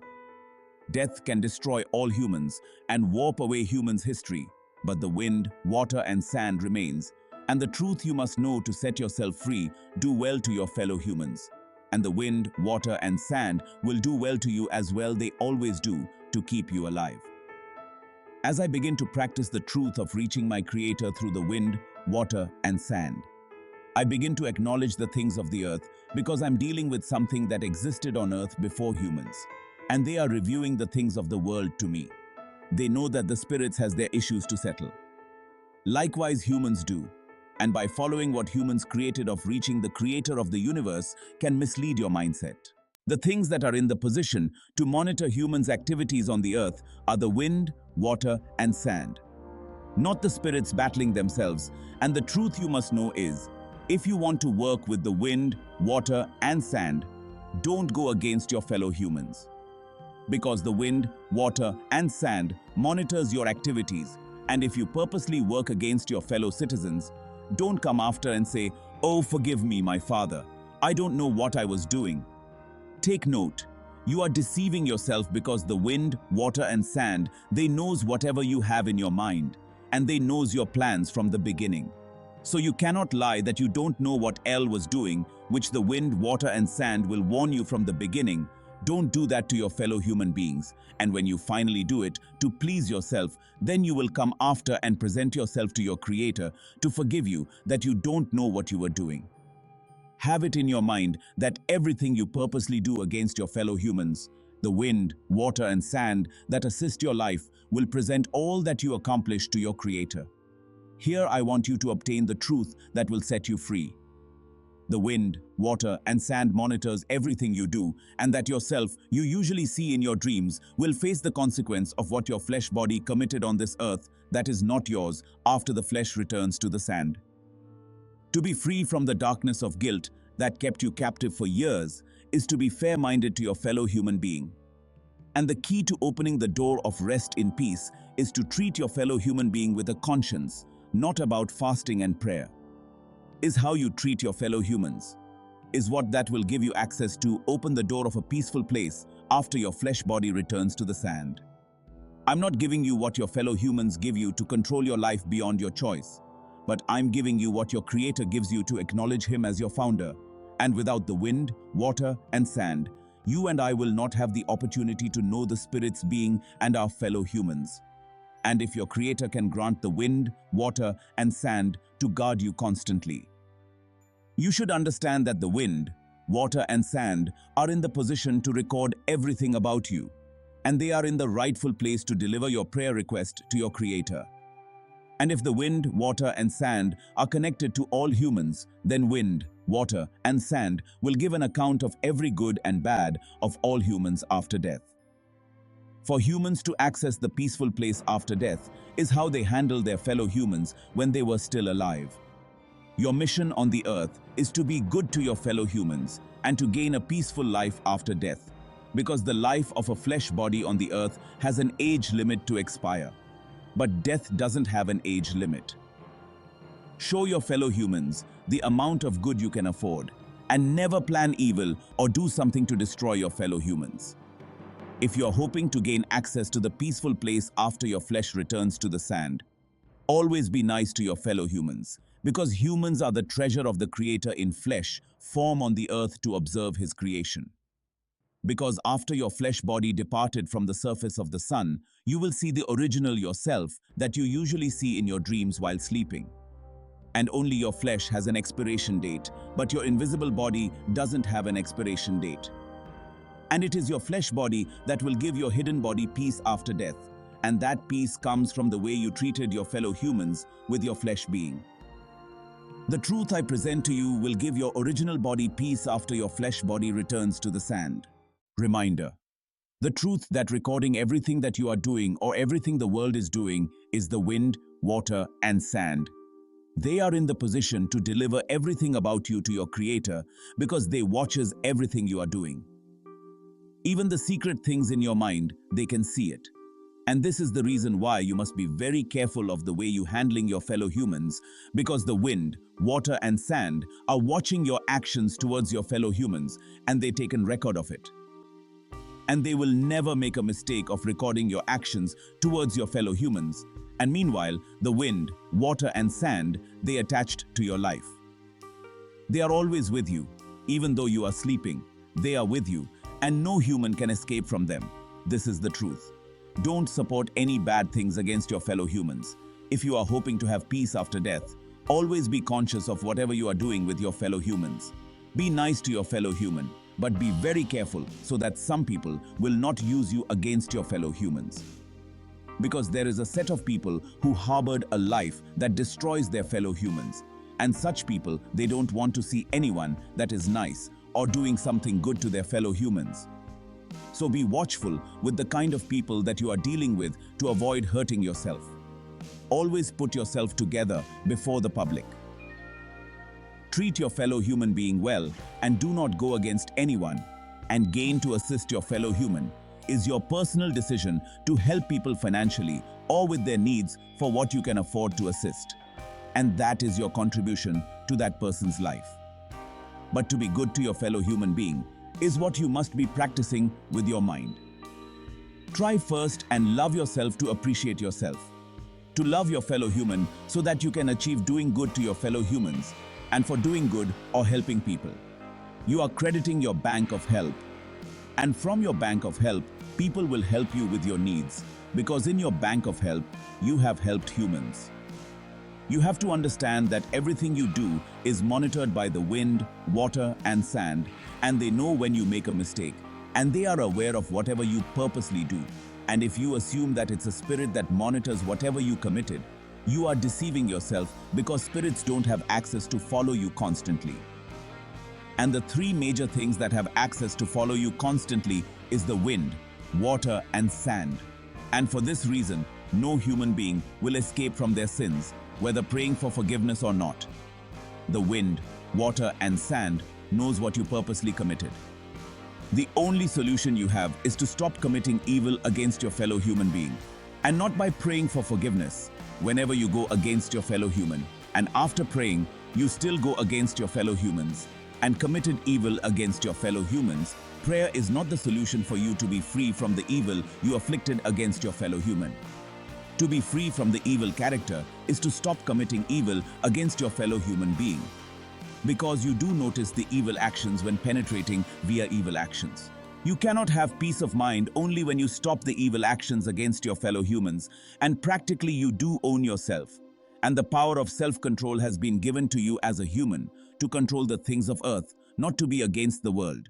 Death can destroy all humans and warp away humans' history, but the wind, water, and sand remains. And the truth you must know to set yourself free, do well to your fellow humans. And the wind, water, and sand will do well to you as well they always do to keep you alive. As I begin to practice the truth of reaching my Creator through the wind, water, and sand, I begin to acknowledge the things of the earth because I'm dealing with something that existed on earth before humans, and they are reviewing the things of the world to me. They know that the spirits has their issues to settle. Likewise, humans do. And by following what humans created of reaching the Creator of the universe can mislead your mindset. The things that are in the position to monitor humans' activities on the earth are the wind, water, and sand. Not the spirits battling themselves. And the truth you must know is, if you want to work with the wind, water, and sand, don't go against your fellow humans. Because the wind, water, and sand monitors your activities. And if you purposely work against your fellow citizens, don't come after and say, "Oh, forgive me, my Father. I don't know what I was doing." Take note, you are deceiving yourself because the wind, water, and sand, they knows whatever you have in your mind, and they knows your plans from the beginning. So you cannot lie that you don't know what El was doing, which the wind, water, and sand will warn you from the beginning. Don't do that to your fellow human beings. And when you finally do it, to please yourself, then you will come after and present yourself to your Creator to forgive you that you don't know what you were doing. Have it in your mind that everything you purposely do against your fellow humans, the wind, water, and sand that assist your life, will present all that you accomplish to your Creator. Here I want you to obtain the truth that will set you free. The wind, water, and sand monitors everything you do, and that yourself you usually see in your dreams will face the consequence of what your flesh body committed on this earth that is not yours after the flesh returns to the sand. To be free from the darkness of guilt that kept you captive for years is to be fair-minded to your fellow human being. And the key to opening the door of rest in peace is to treat your fellow human being with a conscience, not about fasting and prayer. Is how you treat your fellow humans is what that will give you access to open the door of a peaceful place after your flesh body returns to the sand. I'm not giving you what your fellow humans give you to control your life beyond your choice, but I'm giving you what your Creator gives you to acknowledge Him as your founder. And without the wind, water, and sand, you and I will not have the opportunity to know the Spirit's being and our fellow humans. And if your Creator can grant the wind, water, and sand to guard you constantly, you should understand that the wind, water, and sand are in the position to record everything about you, and they are in the rightful place to deliver your prayer request to your Creator. And if the wind, water, and sand are connected to all humans, then wind, water, and sand will give an account of every good and bad of all humans after death. For humans to access the peaceful place after death is how they handled their fellow humans when they were still alive. Your mission on the earth is to be good to your fellow humans and to gain a peaceful life after death, because the life of a flesh body on the earth has an age limit to expire. But death doesn't have an age limit. Show your fellow humans the amount of good you can afford, and never plan evil or do something to destroy your fellow humans. If you're hoping to gain access to the peaceful place after your flesh returns to the sand, always be nice to your fellow humans, because humans are the treasure of the Creator in flesh form on the earth to observe His creation. Because after your flesh body departed from the surface of the sun, you will see the original yourself that you usually see in your dreams while sleeping. And only your flesh has an expiration date, but your invisible body doesn't have an expiration date. And it is your flesh body that will give your hidden body peace after death, and that peace comes from the way you treated your fellow humans with your flesh being. The truth I present to you will give your original body peace after your flesh body returns to the sand. Reminder: the truth that recording everything that you are doing or everything the world is doing is the wind, water, and sand. They are in the position to deliver everything about you to your Creator because they watches everything you are doing. Even the secret things in your mind, they can see it. And this is the reason why you must be very careful of the way you handling your fellow humans, because the wind, water, and sand are watching your actions towards your fellow humans, and they taken record of it. And they will never make a mistake of recording your actions towards your fellow humans. And meanwhile, the wind, water, and sand, they attached to your life. They are always with you. Even though you are sleeping, they are with you, and no human can escape from them. This is the truth. Don't support any bad things against your fellow humans. If you are hoping to have peace after death, always be conscious of whatever you are doing with your fellow humans. Be nice to your fellow human, but be very careful so that some people will not use you against your fellow humans. Because there is a set of people who harbored a life that destroys their fellow humans. And such people, they don't want to see anyone that is nice or doing something good to their fellow humans. So be watchful with the kind of people that you are dealing with to avoid hurting yourself. Always put yourself together before the public. Treat your fellow human being well and do not go against anyone. And gain to assist your fellow human is your personal decision to help people financially or with their needs for what you can afford to assist. And that is your contribution to that person's life. But to be good to your fellow human being is what you must be practicing with your mind. Try first and love yourself to appreciate yourself. To love your fellow human so that you can achieve doing good to your fellow humans, and for doing good or helping people, you are crediting your bank of help. And from your bank of help, people will help you with your needs, because in your bank of help, you have helped humans. You have to understand that everything you do is monitored by the wind, water, and sand, and they know when you make a mistake, and they are aware of whatever you purposely do. And if you assume that it's a spirit that monitors whatever you committed, you are deceiving yourself, because spirits don't have access to follow you constantly. And the three major things that have access to follow you constantly is the wind, water, and sand. And for this reason, no human being will escape from their sins, whether praying for forgiveness or not. The wind, water, and sand knows what you purposely committed. The only solution you have is to stop committing evil against your fellow human being, and not by praying for forgiveness. Whenever you go against your fellow human, and after praying, you still go against your fellow humans, and committed evil against your fellow humans, prayer is not the solution for you to be free from the evil you afflicted against your fellow human. To be free from the evil character is to stop committing evil against your fellow human being. Because you do notice the evil actions when penetrating via evil actions. You cannot have peace of mind only when you stop the evil actions against your fellow humans, and practically you do own yourself. And the power of self-control has been given to you as a human to control the things of earth, not to be against the world.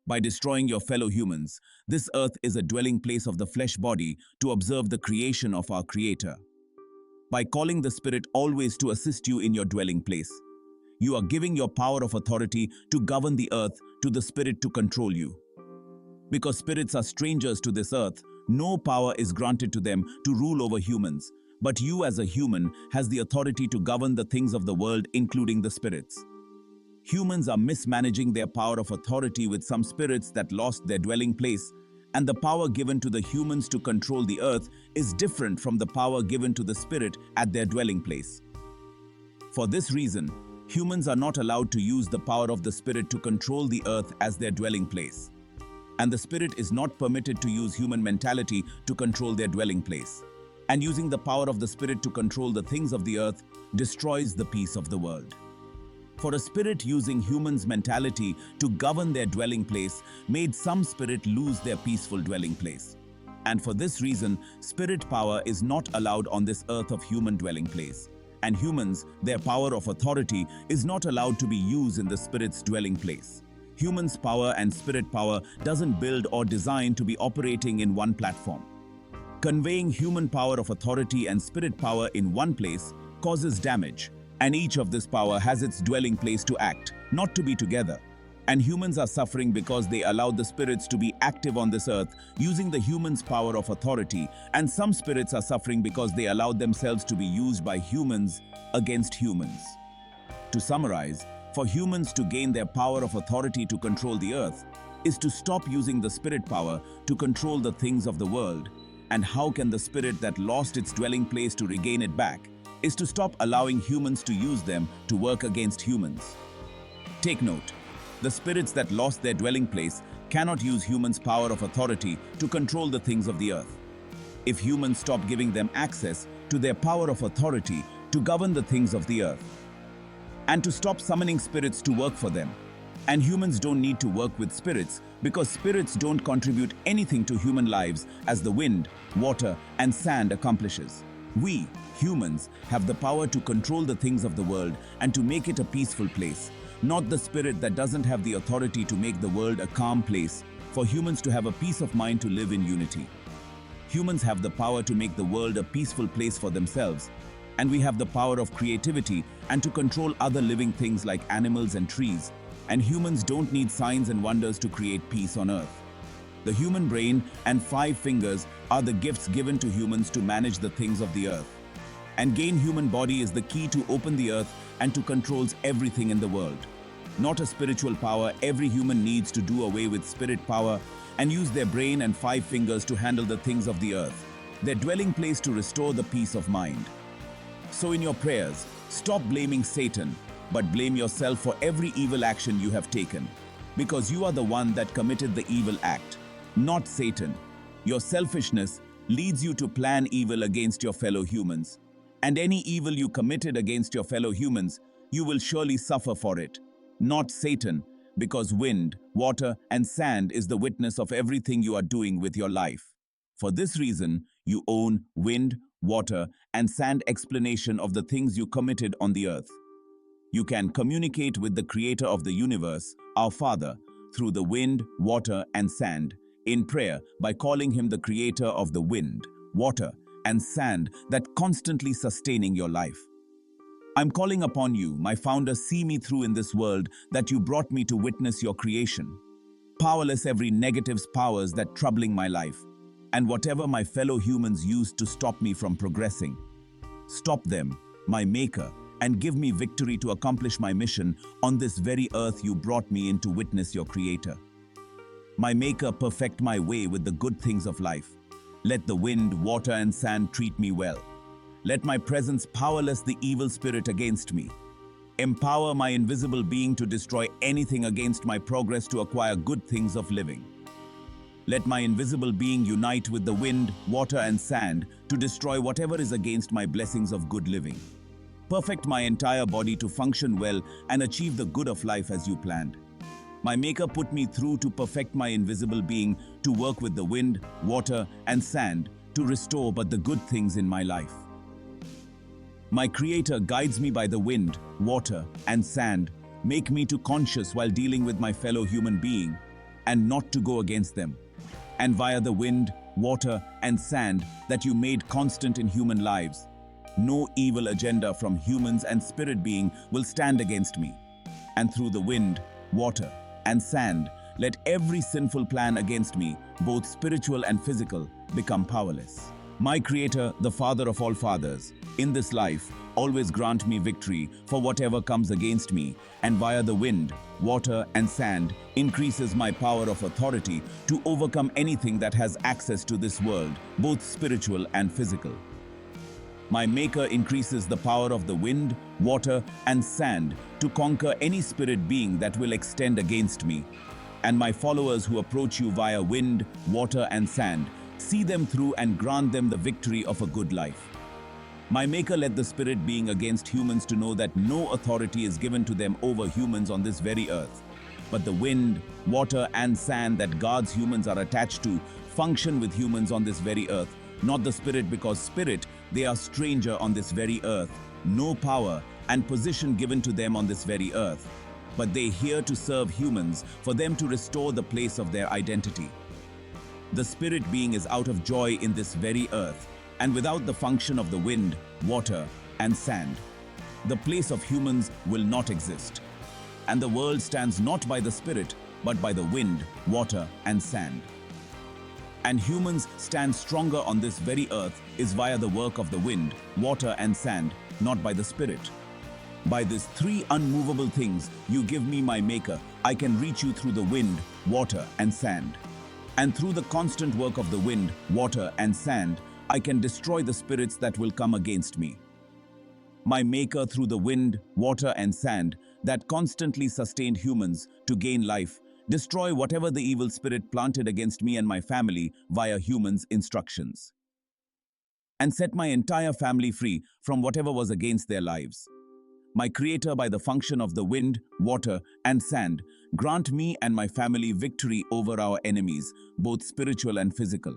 By destroying your fellow humans, this earth is a dwelling place of the flesh body to observe the creation of our Creator. By calling the Spirit always to assist you in your dwelling place, you are giving your power of authority to govern the earth to the Spirit to control you. Because spirits are strangers to this earth, no power is granted to them to rule over humans, but you as a human has the authority to govern the things of the world, including the spirits. Humans are mismanaging their power of authority with some spirits that lost their dwelling place, and the power given to the humans to control the earth is different from the power given to the spirit at their dwelling place. For this reason, humans are not allowed to use the power of the spirit to control the earth as their dwelling place. And the spirit is not permitted to use human mentality to control their dwelling place. And using the power of the spirit to control the things of the earth destroys the peace of the world. For a spirit using humans' mentality to govern their dwelling place made some spirit lose their peaceful dwelling place. And for this reason, spirit power is not allowed on this earth of human dwelling place. And humans, their power of authority is not allowed to be used in the spirit's dwelling place. Humans' power and spirit power doesn't build or design to be operating in one platform. Conveying human power of authority and spirit power in one place causes damage. And each of this power has its dwelling place to act, not to be together. And humans are suffering because they allowed the spirits to be active on this earth using the humans' power of authority, and some spirits are suffering because they allowed themselves to be used by humans against humans. To summarize, for humans to gain their power of authority to control the earth is to stop using the spirit power to control the things of the world. And how can the spirit that lost its dwelling place to regain it back is to stop allowing humans to use them to work against humans. Take note, the spirits that lost their dwelling place cannot use humans' power of authority to control the things of the earth. If humans stop giving them access to their power of authority to govern the things of the earth, and to stop summoning spirits to work for them. And humans don't need to work with spirits because spirits don't contribute anything to human lives as the wind, water, and sand accomplishes. We, humans, have the power to control the things of the world and to make it a peaceful place, not the spirit that doesn't have the authority to make the world a calm place for humans to have a peace of mind to live in unity. Humans have the power to make the world a peaceful place for themselves, and we have the power of creativity and to control other living things like animals and trees, and humans don't need signs and wonders to create peace on earth. The human brain and 5 fingers are the gifts given to humans to manage the things of the earth. And gain human body is the key to open the earth and to controls everything in the world. Not a spiritual power, every human needs to do away with spirit power and use their brain and 5 fingers to handle the things of the earth, their dwelling place to restore the peace of mind. So in your prayers, stop blaming Satan, but blame yourself for every evil action you have taken, because you are the one that committed the evil act, not Satan. Your selfishness leads you to plan evil against your fellow humans, and any evil you committed against your fellow humans, you will surely suffer for it, not Satan, because wind, water, and sand is the witness of everything you are doing with your life. For this reason, you own wind, water, and sand explanation of the things you committed on the earth. You can communicate with the Creator of the universe, our Father, through the wind, water, and sand, in prayer by calling Him the Creator of the wind, water, and sand that constantly sustaining your life. I'm calling upon you, my Founder, see me through in this world that you brought me to witness your creation. Powerless every negative's powers that troubling my life, and whatever my fellow humans used to stop me from progressing. Stop them, my Maker, and give me victory to accomplish my mission on this very earth you brought me in to witness your Creator. My Maker, perfect my way with the good things of life. Let the wind, water, and sand treat me well. Let my presence powerless the evil spirit against me. Empower my invisible being to destroy anything against my progress to acquire good things of living. Let my invisible being unite with the wind, water, and sand to destroy whatever is against my blessings of good living. Perfect my entire body to function well and achieve the good of life as you planned. My Maker, put me through to perfect my invisible being to work with the wind, water, and sand to restore but the good things in my life. My Creator, guides me by the wind, water, and sand. Make me to conscious while dealing with my fellow human being and not to go against them. And via the wind, water, and sand that you made constant in human lives, no evil agenda from humans and spirit being will stand against me. And through the wind, water, and sand, let every sinful plan against me, both spiritual and physical, become powerless. My Creator, the Father of all fathers, in this life, always grant me victory for whatever comes against me, and via the wind, water, and sand, increases my power of authority to overcome anything that has access to this world, both spiritual and physical. My Maker, increases the power of the wind, water, and sand to conquer any spirit being that will extend against me. And my followers who approach you via wind, water, and sand, see them through and grant them the victory of a good life. My Maker, let the spirit being against humans to know that no authority is given to them over humans on this very earth, but the wind, water, and sand that God's humans are attached to function with humans on this very earth, not the spirit, because spirit, they are stranger on this very earth, no power and position given to them on this very earth, but they here to serve humans for them to restore the place of their identity. The spirit being is out of joy in this very earth, and without the function of the wind, water, and sand, the place of humans will not exist. And the world stands not by the spirit, but by the wind, water, and sand. And humans stand stronger on this very earth is via the work of the wind, water, and sand, not by the spirit. By these three unmovable things you give me, my Maker, I can reach you through the wind, water, and sand. And through the constant work of the wind, water, and sand, I can destroy the spirits that will come against me. My Maker, through the wind, water, and sand that constantly sustained humans to gain life, destroy whatever the evil spirit planted against me and my family via humans' instructions. And set my entire family free from whatever was against their lives. My Creator, by the function of the wind, water, and sand, grant me and my family victory over our enemies, both spiritual and physical.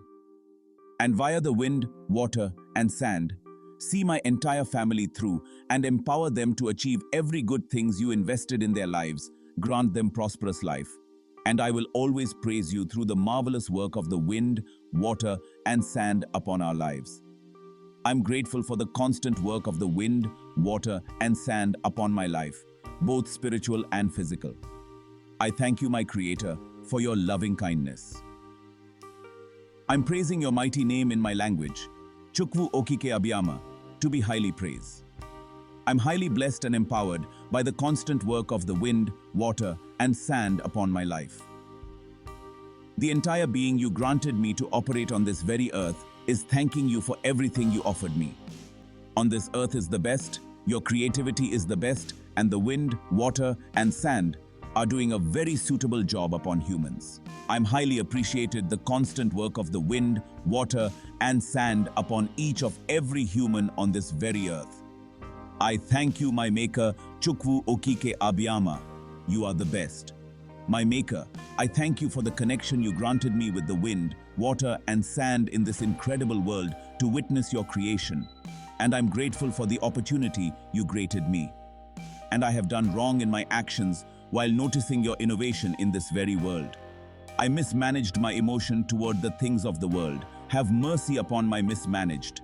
And via the wind, water, and sand, see my entire family through and empower them to achieve every good things you invested in their lives. Grant them prosperous life. And I will always praise you through the marvelous work of the wind, water, and sand upon our lives. I'm grateful for the constant work of the wind, water, and sand upon my life, both spiritual and physical. I thank you, my Creator, for your loving kindness. I'm praising your mighty name in my language, Chukwu Okike Abiyama, to be highly praised. I'm highly blessed and empowered by the constant work of the wind, water, and sand upon my life. The entire being you granted me to operate on this very earth is thanking you for everything you offered me. On this earth is the best, your creativity is the best, and the wind, water, and sand are doing a very suitable job upon humans. I'm highly appreciated the constant work of the wind, water, and sand upon each of every human on this very earth. I thank you, my Maker, Chukwu Okike Abiyama. You are the best. My Maker, I thank you for the connection you granted me with the wind, water, and sand in this incredible world to witness your creation. And I'm grateful for the opportunity you granted me. And I have done wrong in my actions while noticing your innovation in this very world. I mismanaged my emotion toward the things of the world. Have mercy upon my mismanaged.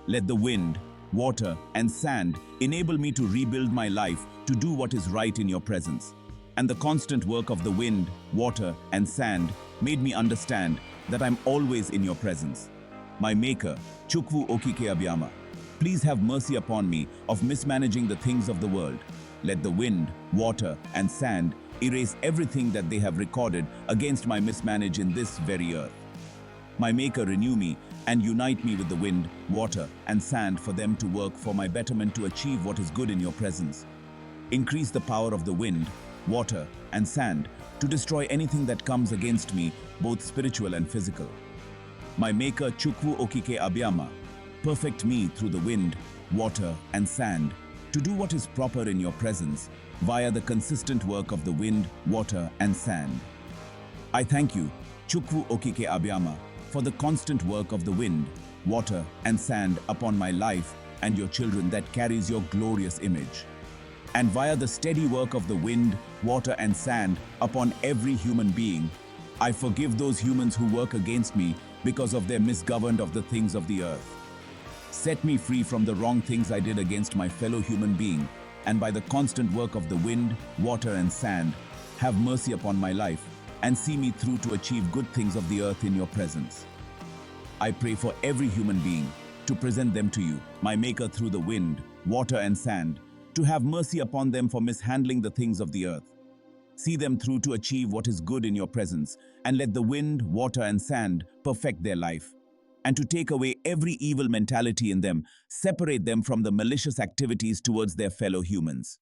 Let the wind, water, and sand enable me to rebuild my life to do what is right in your presence. And the constant work of the wind, water, and sand made me understand that I'm always in your presence. My Maker, Chukwu Okike Abiyama, please have mercy upon me of mismanaging the things of the world. Let the wind, water, and sand erase everything that they have recorded against my mismanage in this very earth. My Maker, renew me and unite me with the wind, water, and sand for them to work for my betterment to achieve what is good in your presence. Increase the power of the wind, water, and sand to destroy anything that comes against me, both spiritual and physical. My Maker, Chukwu Okike Abiyama, perfect me through the wind, water, and sand to do what is proper in your presence via the consistent work of the wind, water, and sand. I thank you, Chukwu Okike Abiyama, for the constant work of the wind, water, and sand upon my life and your children that carries your glorious image. And via the steady work of the wind, water, and sand upon every human being, I forgive those humans who work against me because of their misgoverned of the things of the earth. Set me free from the wrong things I did against my fellow human being, and by the constant work of the wind, water, and sand, have mercy upon my life and see me through to achieve good things of the earth in your presence. I pray for every human being to present them to you, my Maker, through the wind, water, and sand, to have mercy upon them for mishandling the things of the earth. See them through to achieve what is good in your presence, and let the wind, water, and sand perfect their life. And to take away every evil mentality in them, separate them from the malicious activities towards their fellow humans.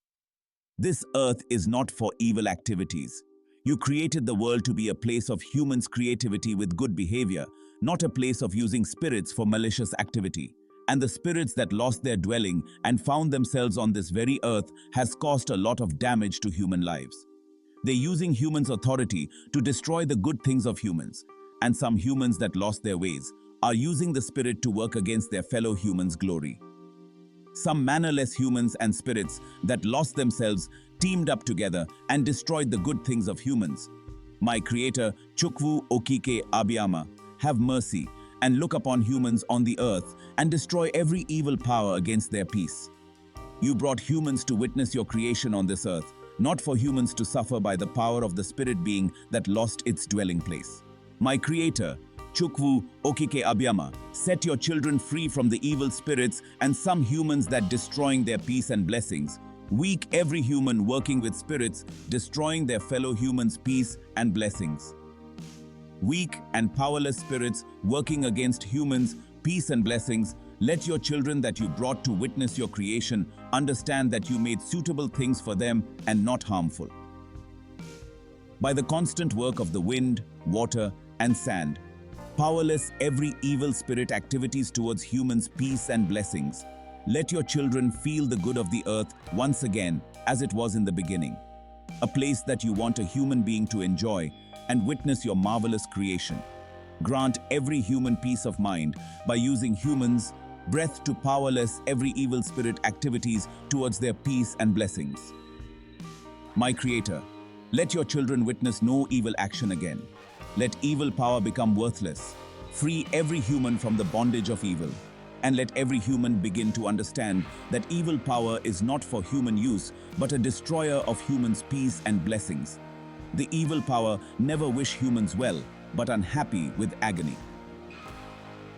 This earth is not for evil activities. You created the world to be a place of humans' creativity with good behavior, not a place of using spirits for malicious activity. And the spirits that lost their dwelling and found themselves on this very earth has caused a lot of damage to human lives. They're using humans' authority to destroy the good things of humans. And some humans that lost their ways are using the spirit to work against their fellow humans' glory. Some mannerless humans and spirits that lost themselves teamed up together and destroyed the good things of humans. My Creator, Chukwu Okike Abiyama, have mercy and look upon humans on the earth and destroy every evil power against their peace. You brought humans to witness your creation on this earth, not for humans to suffer by the power of the spirit being that lost its dwelling place. My Creator, Chukwu Okike Abiyama, set your children free from the evil spirits and some humans that destroying their peace and blessings. Weak every human working with spirits, destroying their fellow humans' peace and blessings. Weak and powerless spirits working against humans' peace and blessings, let your children that you brought to witness your creation understand that you made suitable things for them and not harmful. By the constant work of the wind, water, and sand, powerless every evil spirit activities towards humans' peace and blessings. Let your children feel the good of the earth once again as it was in the beginning. A place that you want a human being to enjoy and witness your marvelous creation. Grant every human peace of mind by using humans' breath to powerless every evil spirit activities towards their peace and blessings. My Creator, let your children witness no evil action again. Let evil power become worthless. Free every human from the bondage of evil. And let every human begin to understand that evil power is not for human use, but a destroyer of humans' peace and blessings. The evil power never wish humans well, but unhappy with agony.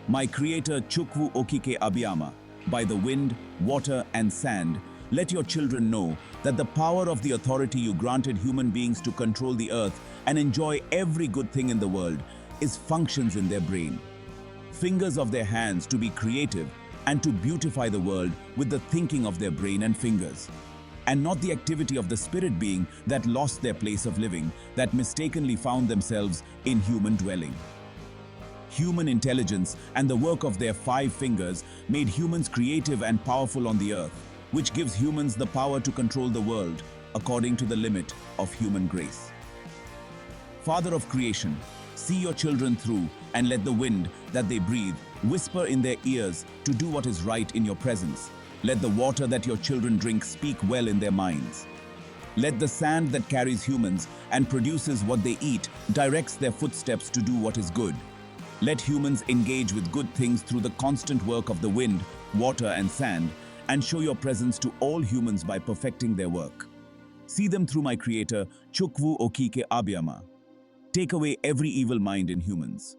My Creator, Chukwu Okike Abiyama, by the wind, water, and sand, let your children know that the power of the authority you granted human beings to control the earth and enjoy every good thing in the world is functions in their brain. Fingers of their hands to be creative and to beautify the world with the thinking of their brain and fingers, and not the activity of the spirit being that lost their place of living, that mistakenly found themselves in human dwelling. Human intelligence and the work of their 5 fingers made humans creative and powerful on the earth, which gives humans the power to control the world according to the limit of human grace. Father of creation, see your children through and let the wind that they breathe whisper in their ears to do what is right in your presence. Let the water that your children drink speak well in their minds. Let the sand that carries humans and produces what they eat directs their footsteps to do what is good. Let humans engage with good things through the constant work of the wind, water, and sand, and show your presence to all humans by perfecting their work. See them through my Creator, Chukwu Okike Abiyama. Take away every evil mind in humans.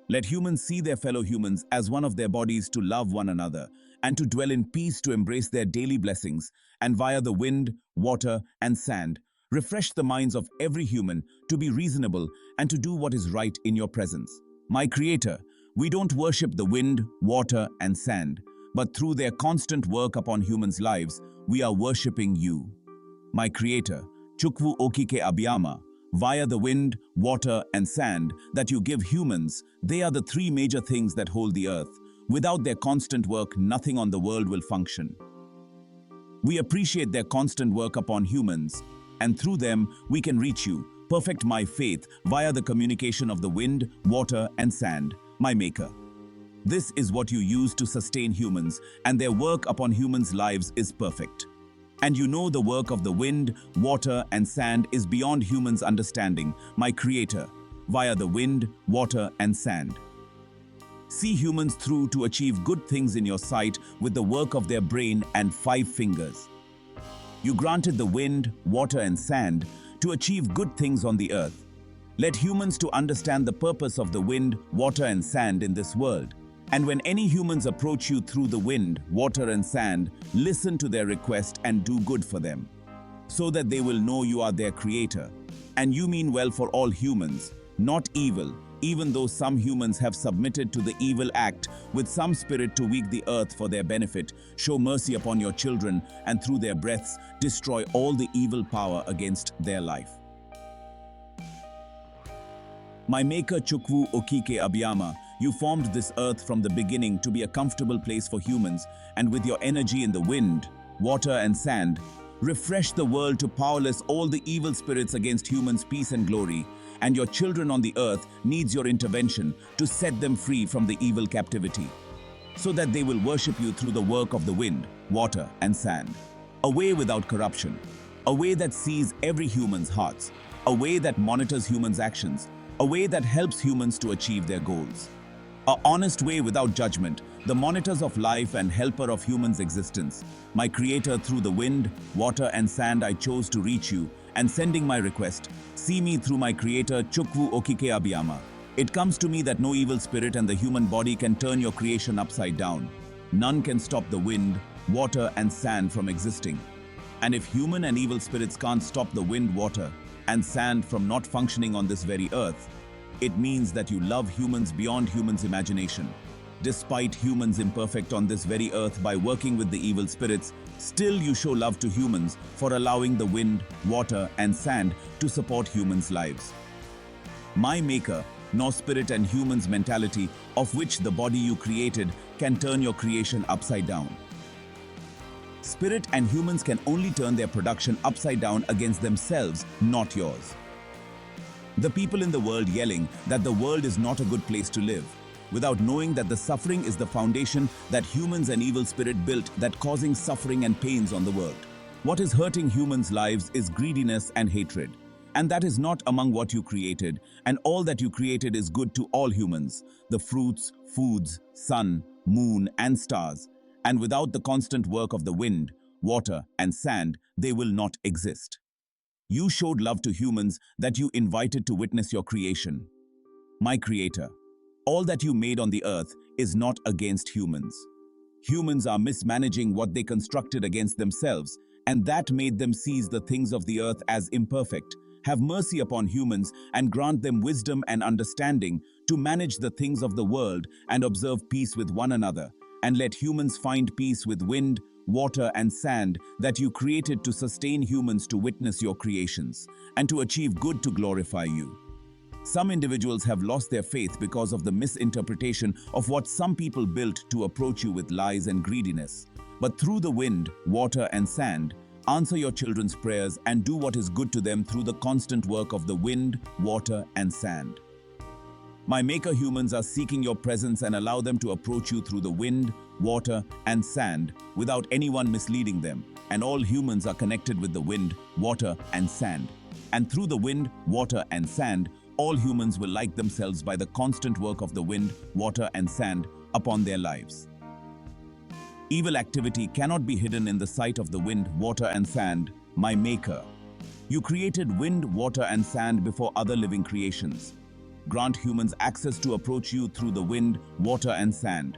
Let humans see their fellow humans as one of their bodies, to love one another and to dwell in peace, to embrace their daily blessings, and via the wind, water, and sand, refresh the minds of every human to be reasonable and to do what is right in your presence. My Creator, we don't worship the wind, water, and sand, but through their constant work upon humans' lives, we are worshipping you. My Creator, Chukwu Okike Abiyama, via the wind, water, and sand that you give humans, they are the three major things that hold the earth. Without their constant work, nothing on the world will function. We appreciate their constant work upon humans, and through them, we can reach you, perfect my faith, via the communication of the wind, water, and sand, my Maker. This is what you use to sustain humans, and their work upon humans' lives is perfect. And you know the work of the wind, water, and sand is beyond humans' understanding, my Creator, via the wind, water, and sand. See humans through to achieve good things in your sight with the work of their brain and 5 fingers. You granted the wind, water, and sand to achieve good things on the earth. Let humans to understand the purpose of the wind, water, and sand in this world. And when any humans approach you through the wind, water, and sand, listen to their request and do good for them, so that they will know you are their Creator. And you mean well for all humans, not evil, even though some humans have submitted to the evil act with some spirit to weak the earth for their benefit. Show mercy upon your children, and through their breaths, destroy all the evil power against their life. My Maker, Chukwu Okike Abiyama, you formed this earth from the beginning to be a comfortable place for humans, and with your energy in the wind, water, and sand, refresh the world to powerless all the evil spirits against humans' peace and glory. And your children on the earth needs your intervention to set them free from the evil captivity, so that they will worship you through the work of the wind, water, and sand. A way without corruption, a way that sees every human's hearts, a way that monitors humans' actions, a way that helps humans to achieve their goals. An honest way without judgment, the monitors of life and helper of humans' existence. My Creator, through the wind, water, and sand I chose to reach you, and sending my request. See me through my Creator, Chukwu Okike Abiyama. It comes to me that no evil spirit and the human body can turn your creation upside down. None can stop the wind, water, and sand from existing. And if human and evil spirits can't stop the wind, water, and sand from not functioning on this very earth, it means that you love humans beyond humans' imagination. Despite humans imperfect on this very earth by working with the evil spirits, still you show love to humans for allowing the wind, water, and sand to support humans' lives. My Maker, nor spirit and humans' mentality, of which the body you created can turn your creation upside down. Spirit and humans can only turn their production upside down against themselves, not yours. The people in the world yelling that the world is not a good place to live, without knowing that the suffering is the foundation that humans and evil spirit built, that causing suffering and pains on the world. What is hurting humans' lives is greediness and hatred. And that is not among what you created, and all that you created is good to all humans, the fruits, foods, sun, moon, and stars. And without the constant work of the wind, water, and sand, they will not exist. You showed love to humans that you invited to witness your creation. My Creator, all that you made on the earth is not against humans. Humans are mismanaging what they constructed against themselves, and that made them seize the things of the earth as imperfect. Have mercy upon humans and grant them wisdom and understanding to manage the things of the world and observe peace with one another, and let humans find peace with wind, water, and sand that you created to sustain humans to witness your creations and to achieve good to glorify you. Some individuals have lost their faith because of the misinterpretation of what some people built to approach you with lies and greediness. But through the wind, water, and sand, answer your children's prayers and do what is good to them through the constant work of the wind, water, and sand. My Maker, humans are seeking your presence and allow them to approach you through the wind, water, and sand without anyone misleading them. And all humans are connected with the wind, water, and sand. And through the wind, water, and sand, all humans will like themselves by the constant work of the wind, water, and sand upon their lives. Evil activity cannot be hidden in the sight of the wind, water, and sand, my Maker. You created wind, water, and sand before other living creations. grant humans access to approach you through the wind, water and sand.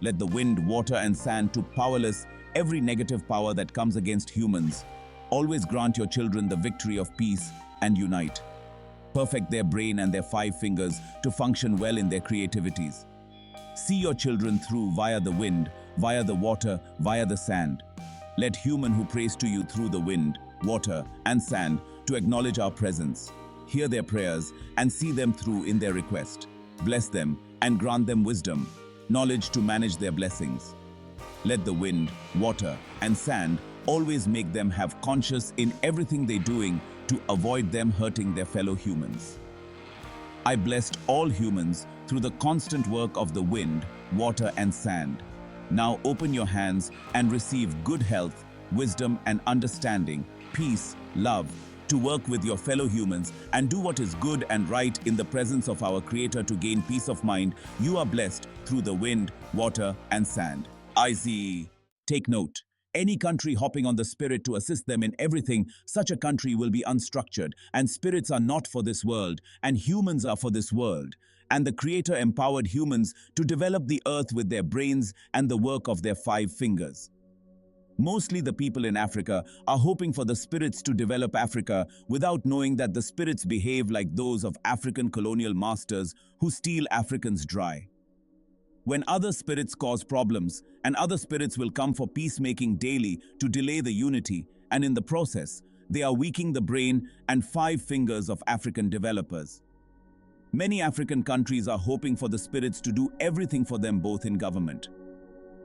Let the wind, water and sand to powerless every negative power that comes against humans. Always grant your children the victory of peace and unite. Perfect their brain and their 5 fingers to function well in their creativities. See your children through via the wind, via the water, via the sand. Let human who prays to you through the wind, water and sand to acknowledge our presence. Hear their prayers and see them through in their request. Bless them and grant them wisdom, knowledge to manage their blessings. Let the wind, water and sand always make them have conscious in everything they're doing to avoid them hurting their fellow humans. I blessed all humans through the constant work of the wind, water and sand. Now open your hands and receive good health, wisdom and understanding, peace, love, to work with your fellow humans and do what is good and right in the presence of our Creator to gain peace of mind. You are blessed through the wind, water and sand. Take note. Any country hopping on the spirit to assist them in everything, such a country will be unstructured, and spirits are not for this world, and humans are for this world. And the Creator empowered humans to develop the earth with their brains and the work of their 5 fingers. Mostly the people in Africa are hoping for the spirits to develop Africa without knowing that the spirits behave like those of African colonial masters who steal Africans dry. When other spirits cause problems, and other spirits will come for peacemaking daily to delay the unity, and in the process, they are weakening the brain and 5 fingers of African developers. Many African countries are hoping for the spirits to do everything for them both in government.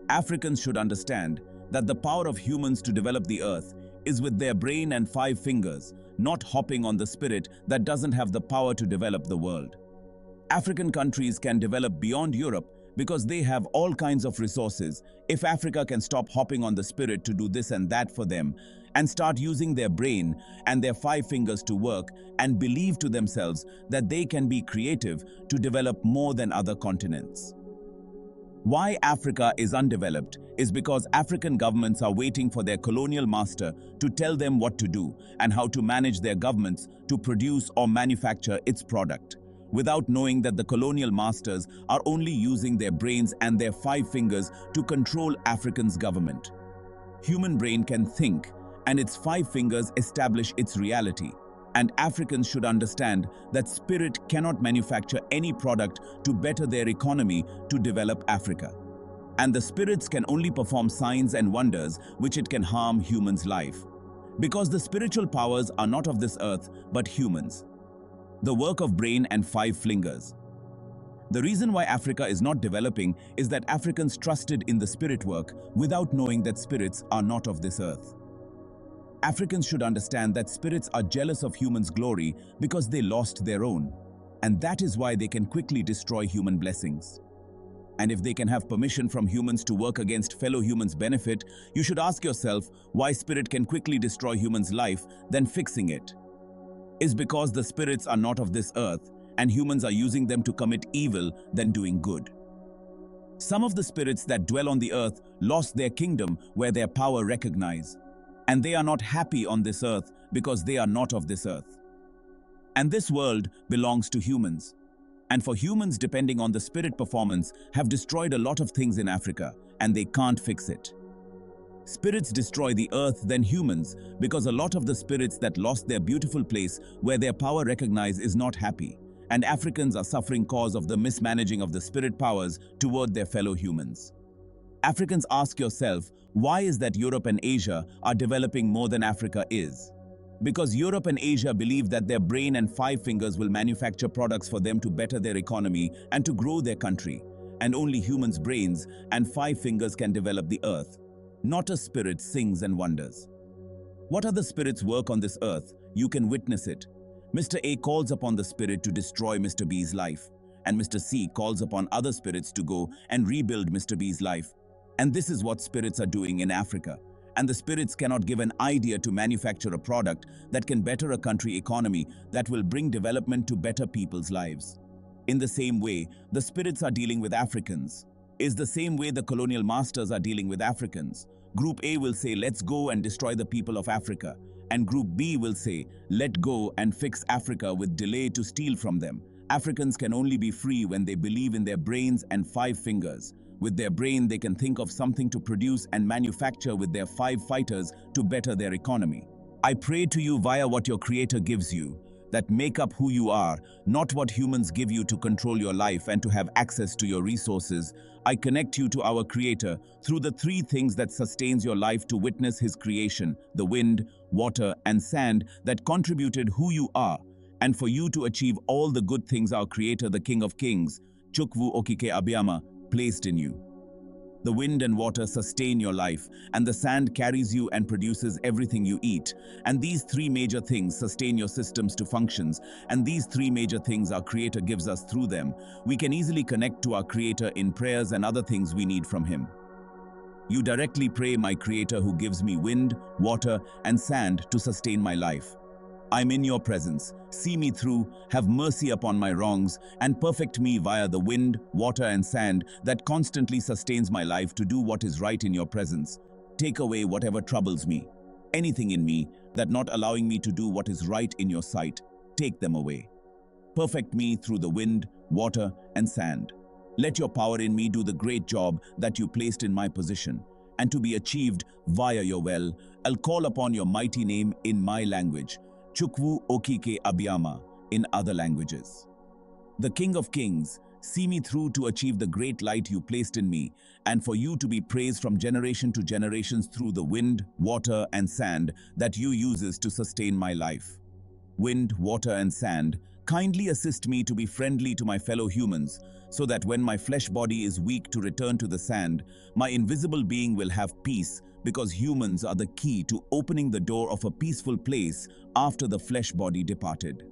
Africans should understand that the power of humans to develop the earth is with their brain and 5 fingers, not hopping on the spirit that doesn't have the power to develop the world. African countries can develop beyond Europe because they have all kinds of resources. If Africa can stop hopping on the spirit to do this and that for them and start using their brain and their 5 fingers to work and believe to themselves that they can be creative to develop more than other continents. Why Africa is undeveloped is because African governments are waiting for their colonial master to tell them what to do and how to manage their governments to produce or manufacture its product, without knowing that the colonial masters are only using their brains and their 5 fingers to control Africans' government. Human brain can think, and its 5 fingers establish its reality. And Africans should understand that spirit cannot manufacture any product to better their economy to develop Africa. And the spirits can only perform signs and wonders which it can harm humans' life. Because the spiritual powers are not of this earth, but humans. The work of brain and 5 fingers. The reason why Africa is not developing is that Africans trusted in the spirit work without knowing that spirits are not of this earth. Africans should understand that spirits are jealous of humans' glory because they lost their own, and that is why they can quickly destroy human blessings. And if they can have permission from humans to work against fellow humans' benefit, you should ask yourself why spirit can quickly destroy humans' life than fixing it. Is because the spirits are not of this earth, and humans are using them to commit evil than doing good. Some of the spirits that dwell on the earth lost their kingdom where their power recognized. And they are not happy on this earth because they are not of this earth. And this world belongs to humans. And for humans depending on the spirit performance have destroyed a lot of things in Africa, and they can't fix it. Spirits destroy the earth than humans because a lot of the spirits that lost their beautiful place where their power recognized is not happy, and Africans are suffering cause of the mismanaging of the spirit powers toward their fellow humans. Africans, ask yourself, why is that Europe and Asia are developing more than Africa is? Because Europe and Asia believe that their brain and 5 fingers will manufacture products for them to better their economy and to grow their country, and only humans' brains and 5 fingers can develop the earth. Not a spirit sings and wonders. What other spirits work on this earth? You can witness it. Mr. A calls upon the spirit to destroy Mr. B's life, and Mr. C calls upon other spirits to go and rebuild Mr. B's life. And this is what spirits are doing in Africa. And the spirits cannot give an idea to manufacture a product that can better a country economy that will bring development to better people's lives. In the same way, the spirits are dealing with Africans. Is the same way the colonial masters are dealing with Africans. Group A will say, let's go and destroy the people of Africa. And Group B will say, let go and fix Africa with delay to steal from them. Africans can only be free when they believe in their brains and five fingers. With their brain, they can think of something to produce and manufacture with their five fighters to better their economy. I pray to you via what your Creator gives you, that make up who you are, not what humans give you to control your life and to have access to your resources. I connect you to our Creator through the three things that sustains your life to witness His creation, the wind, water, and sand that contributed who you are, and for you to achieve all the good things our Creator, the King of Kings, Chukwu Okike Abiyama, placed in you. The wind and water sustain your life, and the sand carries you and produces everything you eat. And these three major things sustain your systems to functions, and these three major things our Creator gives us through them. We can easily connect to our Creator in prayers and other things we need from Him. You directly pray, my Creator who gives me wind, water, and sand to sustain my life. I'm in your presence. See me through, have mercy upon my wrongs, and perfect me via the wind, water, and sand that constantly sustains my life to do what is right in your presence. Take away whatever troubles me, anything in me that not allowing me to do what is right in your sight. Take them away. Perfect me through the wind, water, and sand. Let your power in me do the great job that you placed in my position, and to be achieved via your will, I'll call upon your mighty name in my language, Chukwu Okike Abiyama, in other languages. The King of Kings, see me through to achieve the great light you placed in me, and for you to be praised from generation to generations through the wind, water, and sand that you uses to sustain my life. Wind, water, and sand, kindly assist me to be friendly to my fellow humans, so that when my flesh body is weak to return to the sand, my invisible being will have peace, because humans are the key to opening the door of a peaceful place after the flesh body departed.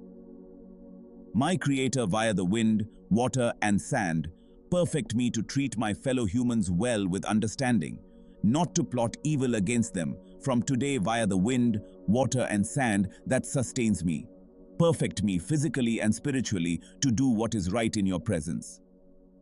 My Creator via the wind, water, and sand, perfect me to treat my fellow humans well with understanding, not to plot evil against them, from today via the wind, water, and sand that sustains me. Perfect me physically and spiritually to do what is right in your presence.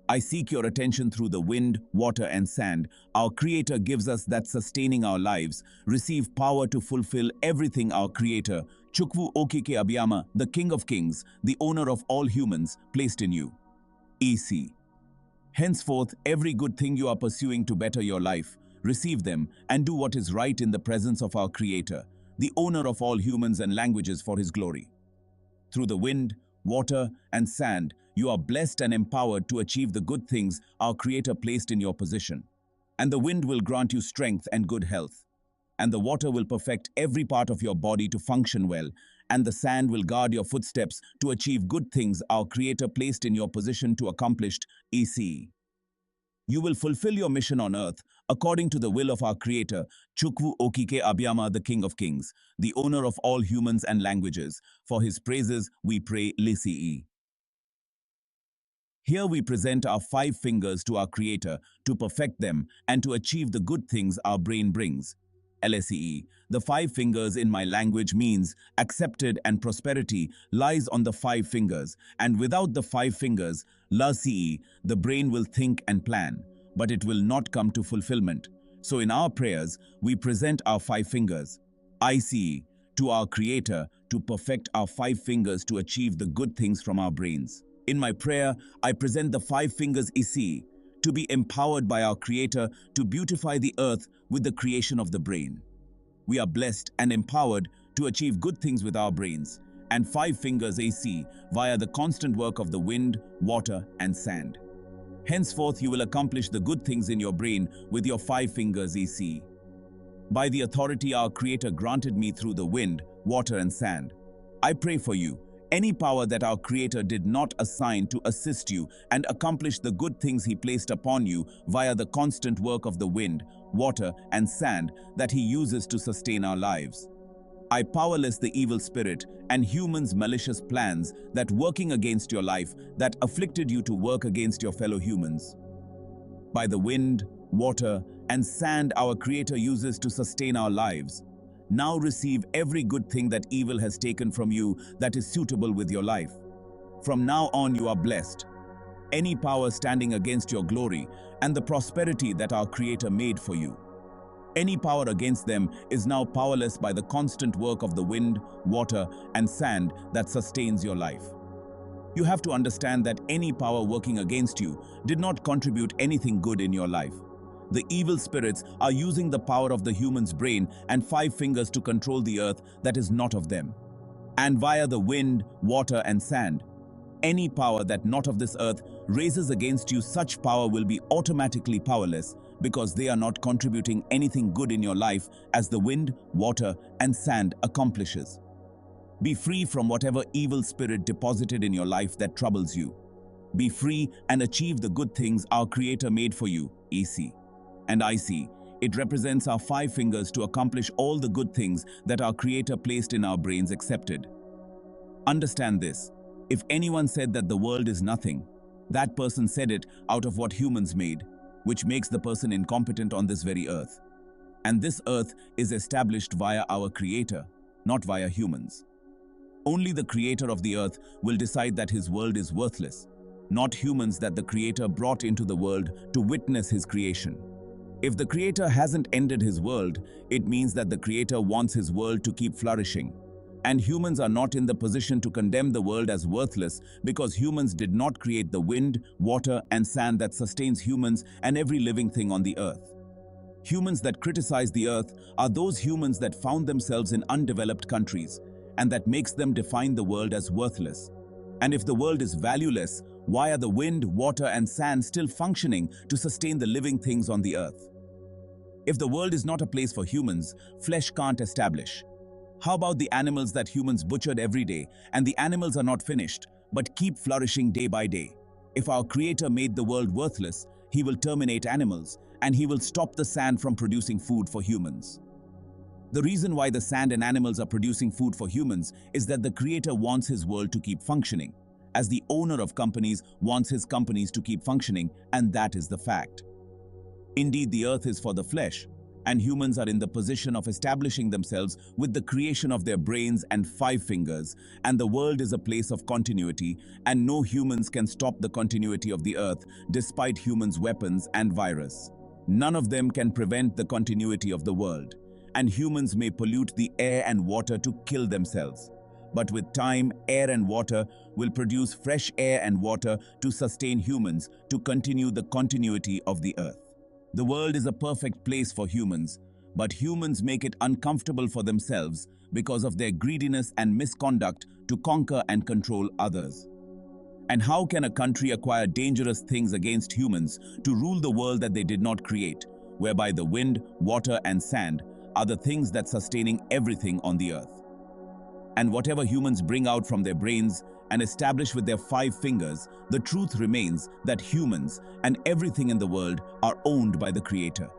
I seek your attention through the wind, water, and sand. Our Creator gives us that sustaining our lives. Receive power to fulfill everything our Creator, Chukwu Okike Abiyama, the King of Kings, the owner of all humans, placed in you. EC. Henceforth, every good thing you are pursuing to better your life, receive them and do what is right in the presence of our Creator, the owner of all humans and languages for His glory. Through the wind, water, and sand, you are blessed and empowered to achieve the good things our Creator placed in your position. And the wind will grant you strength and good health. And the water will perfect every part of your body to function well. And the sand will guard your footsteps to achieve good things our Creator placed in your position to accomplish. EC. You will fulfill your mission on earth according to the will of our Creator, Chukwu Okike Abiyama, the King of Kings, the owner of all humans and languages. For His praises we pray, LCE. Here we present our five fingers to our Creator to perfect them and to achieve the good things our brain brings. LSE, the five fingers in my language means accepted and prosperity lies on the five fingers, and without the five fingers, LCE, the brain will think and plan, but it will not come to fulfillment. So in our prayers, we present our five fingers, ICE, to our Creator to perfect our five fingers to achieve the good things from our brains. In my prayer, I present the five fingers EC to be empowered by our Creator to beautify the earth with the creation of the brain. We are blessed and empowered to achieve good things with our brains, and five fingers AC via the constant work of the wind, water, and sand. Henceforth, you will accomplish the good things in your brain with your five fingers EC. By the authority our Creator granted me through the wind, water, and sand, I pray for you. Any power that our Creator did not assign to assist you and accomplish the good things He placed upon you via the constant work of the wind, water, and sand that He uses to sustain our lives. I powerless the evil spirit and humans' malicious plans that working against your life that afflicted you to work against your fellow humans. By the wind, water, and sand our Creator uses to sustain our lives, now receive every good thing that evil has taken from you that is suitable with your life. From now on you are blessed. Any power standing against your glory and the prosperity that our Creator made for you, any power against them is now powerless by the constant work of the wind, water, and sand that sustains your life. You have to understand that any power working against you did not contribute anything good in your life. The evil spirits are using the power of the human's brain and five fingers to control the earth that is not of them. And via the wind, water, and sand, any power that not of this earth raises against you, such power will be automatically powerless because they are not contributing anything good in your life as the wind, water, and sand accomplishes. Be free from whatever evil spirit deposited in your life that troubles you. Be free and achieve the good things our Creator made for you, EC. And IC. It represents our five fingers to accomplish all the good things that our Creator placed in our brains accepted. Understand this. If anyone said that the world is nothing, that person said it out of what humans made, which makes the person incompetent on this very earth. And this earth is established via our Creator, not via humans. Only the Creator of the earth will decide that his world is worthless, not humans that the Creator brought into the world to witness his creation. If the Creator hasn't ended his world, it means that the Creator wants his world to keep flourishing. And humans are not in the position to condemn the world as worthless because humans did not create the wind, water, and sand that sustains humans and every living thing on the earth. Humans that criticize the earth are those humans that found themselves in undeveloped countries, and that makes them define the world as worthless. And if the world is valueless, why are the wind, water, and sand still functioning to sustain the living things on the earth? If the world is not a place for humans, flesh can't establish. How about the animals that humans butchered every day, and the animals are not finished, but keep flourishing day by day? If our Creator made the world worthless, he will terminate animals, and he will stop the sand from producing food for humans. The reason why the sand and animals are producing food for humans is that the Creator wants his world to keep functioning, as the owner of companies wants his companies to keep functioning, and that is the fact. Indeed, the earth is for the flesh, and humans are in the position of establishing themselves with the creation of their brains and five fingers, and the world is a place of continuity, and no humans can stop the continuity of the earth despite humans' weapons and virus. None of them can prevent the continuity of the world. And humans may pollute the air and water to kill themselves. But with time, air and water will produce fresh air and water to sustain humans to continue the continuity of the earth. The world is a perfect place for humans, but humans make it uncomfortable for themselves because of their greediness and misconduct to conquer and control others. And how can a country acquire dangerous things against humans to rule the world that they did not create, whereby the wind, water, and sand are the things that sustaining everything on the earth? And whatever humans bring out from their brains and establish with their five fingers, the truth remains that humans and everything in the world are owned by the Creator,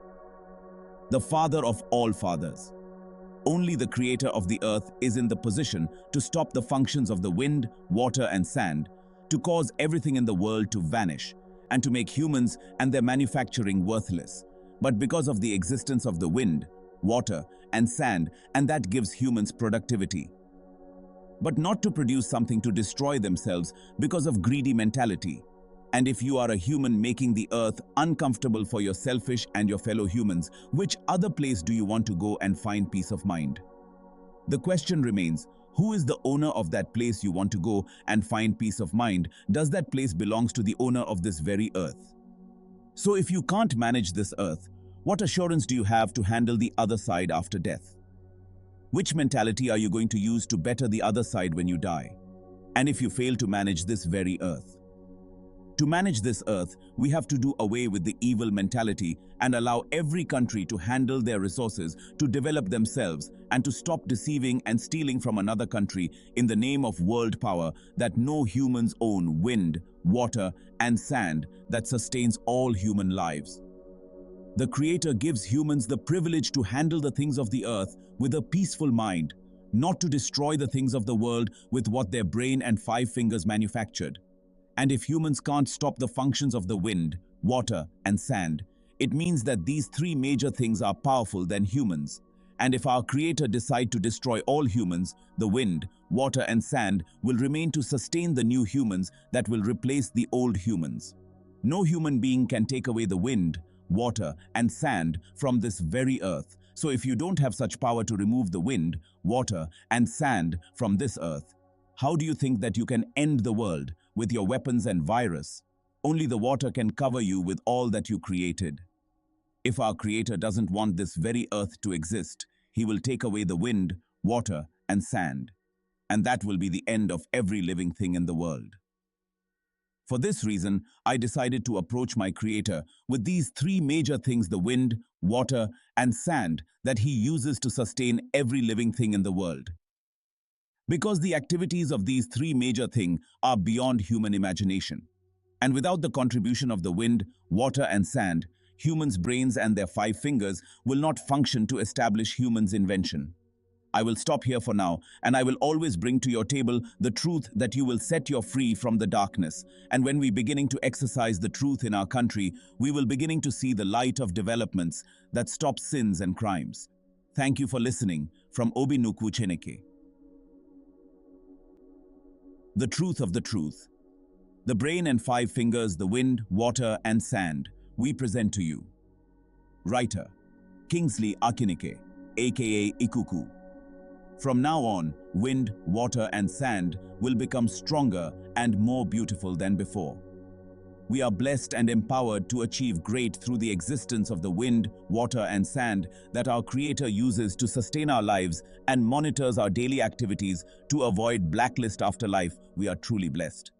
the Father of all fathers. Only the Creator of the earth is in the position to stop the functions of the wind, water, and sand, to cause everything in the world to vanish, and to make humans and their manufacturing worthless. But because of the existence of the wind, water, and sand, and that gives humans productivity. But not to produce something to destroy themselves because of greedy mentality. And if you are a human making the earth uncomfortable for your selfish and your fellow humans, which other place do you want to go and find peace of mind? The question remains, who is the owner of that place you want to go and find peace of mind? Does that place belongs to the owner of this very earth? So if you can't manage this earth, what assurance do you have to handle the other side after death? Which mentality are you going to use to better the other side when you die? And if you fail to manage this very earth? To manage this earth, we have to do away with the evil mentality and allow every country to handle their resources to develop themselves and to stop deceiving and stealing from another country in the name of world power that no humans own wind, water, and sand that sustains all human lives. The Creator gives humans the privilege to handle the things of the earth with a peaceful mind, not to destroy the things of the world with what their brain and five fingers manufactured. And if humans can't stop the functions of the wind, water, and sand, it means that these three major things are powerful than humans. And if our Creator decide to destroy all humans, the wind, water, and sand will remain to sustain the new humans that will replace the old humans. No human being can take away the wind, water, and sand from this very earth. So if you don't have such power to remove the wind, water, and sand from this earth, how do you think that you can end the world with your weapons and virus. Only the water can cover you with all that you created. If our Creator doesn't want this very earth to exist, He will take away the wind, water, and sand. And that will be the end of every living thing in the world. For this reason, I decided to approach my Creator with these three major things: the wind, water, and sand that He uses to sustain every living thing in the world. Because the activities of these three major things are beyond human imagination. And without the contribution of the wind, water, and sand, humans' brains and their 5 fingers will not function to establish humans' invention. I will stop here for now, and I will always bring to your table the truth that you will set you free from the darkness. And when we beginning to exercise the truth in our country, we will beginning to see the light of developments that stop sins and crimes. Thank you for listening from Obinuku Chineke. The truth of the truth. The brain and 5 fingers, the wind, water, and sand, we present to you. Writer, Kingsley Akinike, aka Ikuku. From now on, wind, water, and sand will become stronger and more beautiful than before. We are blessed and empowered to achieve great through the existence of the wind, water, and sand that our Creator uses to sustain our lives and monitors our daily activities to avoid blacklist after life. We are truly blessed.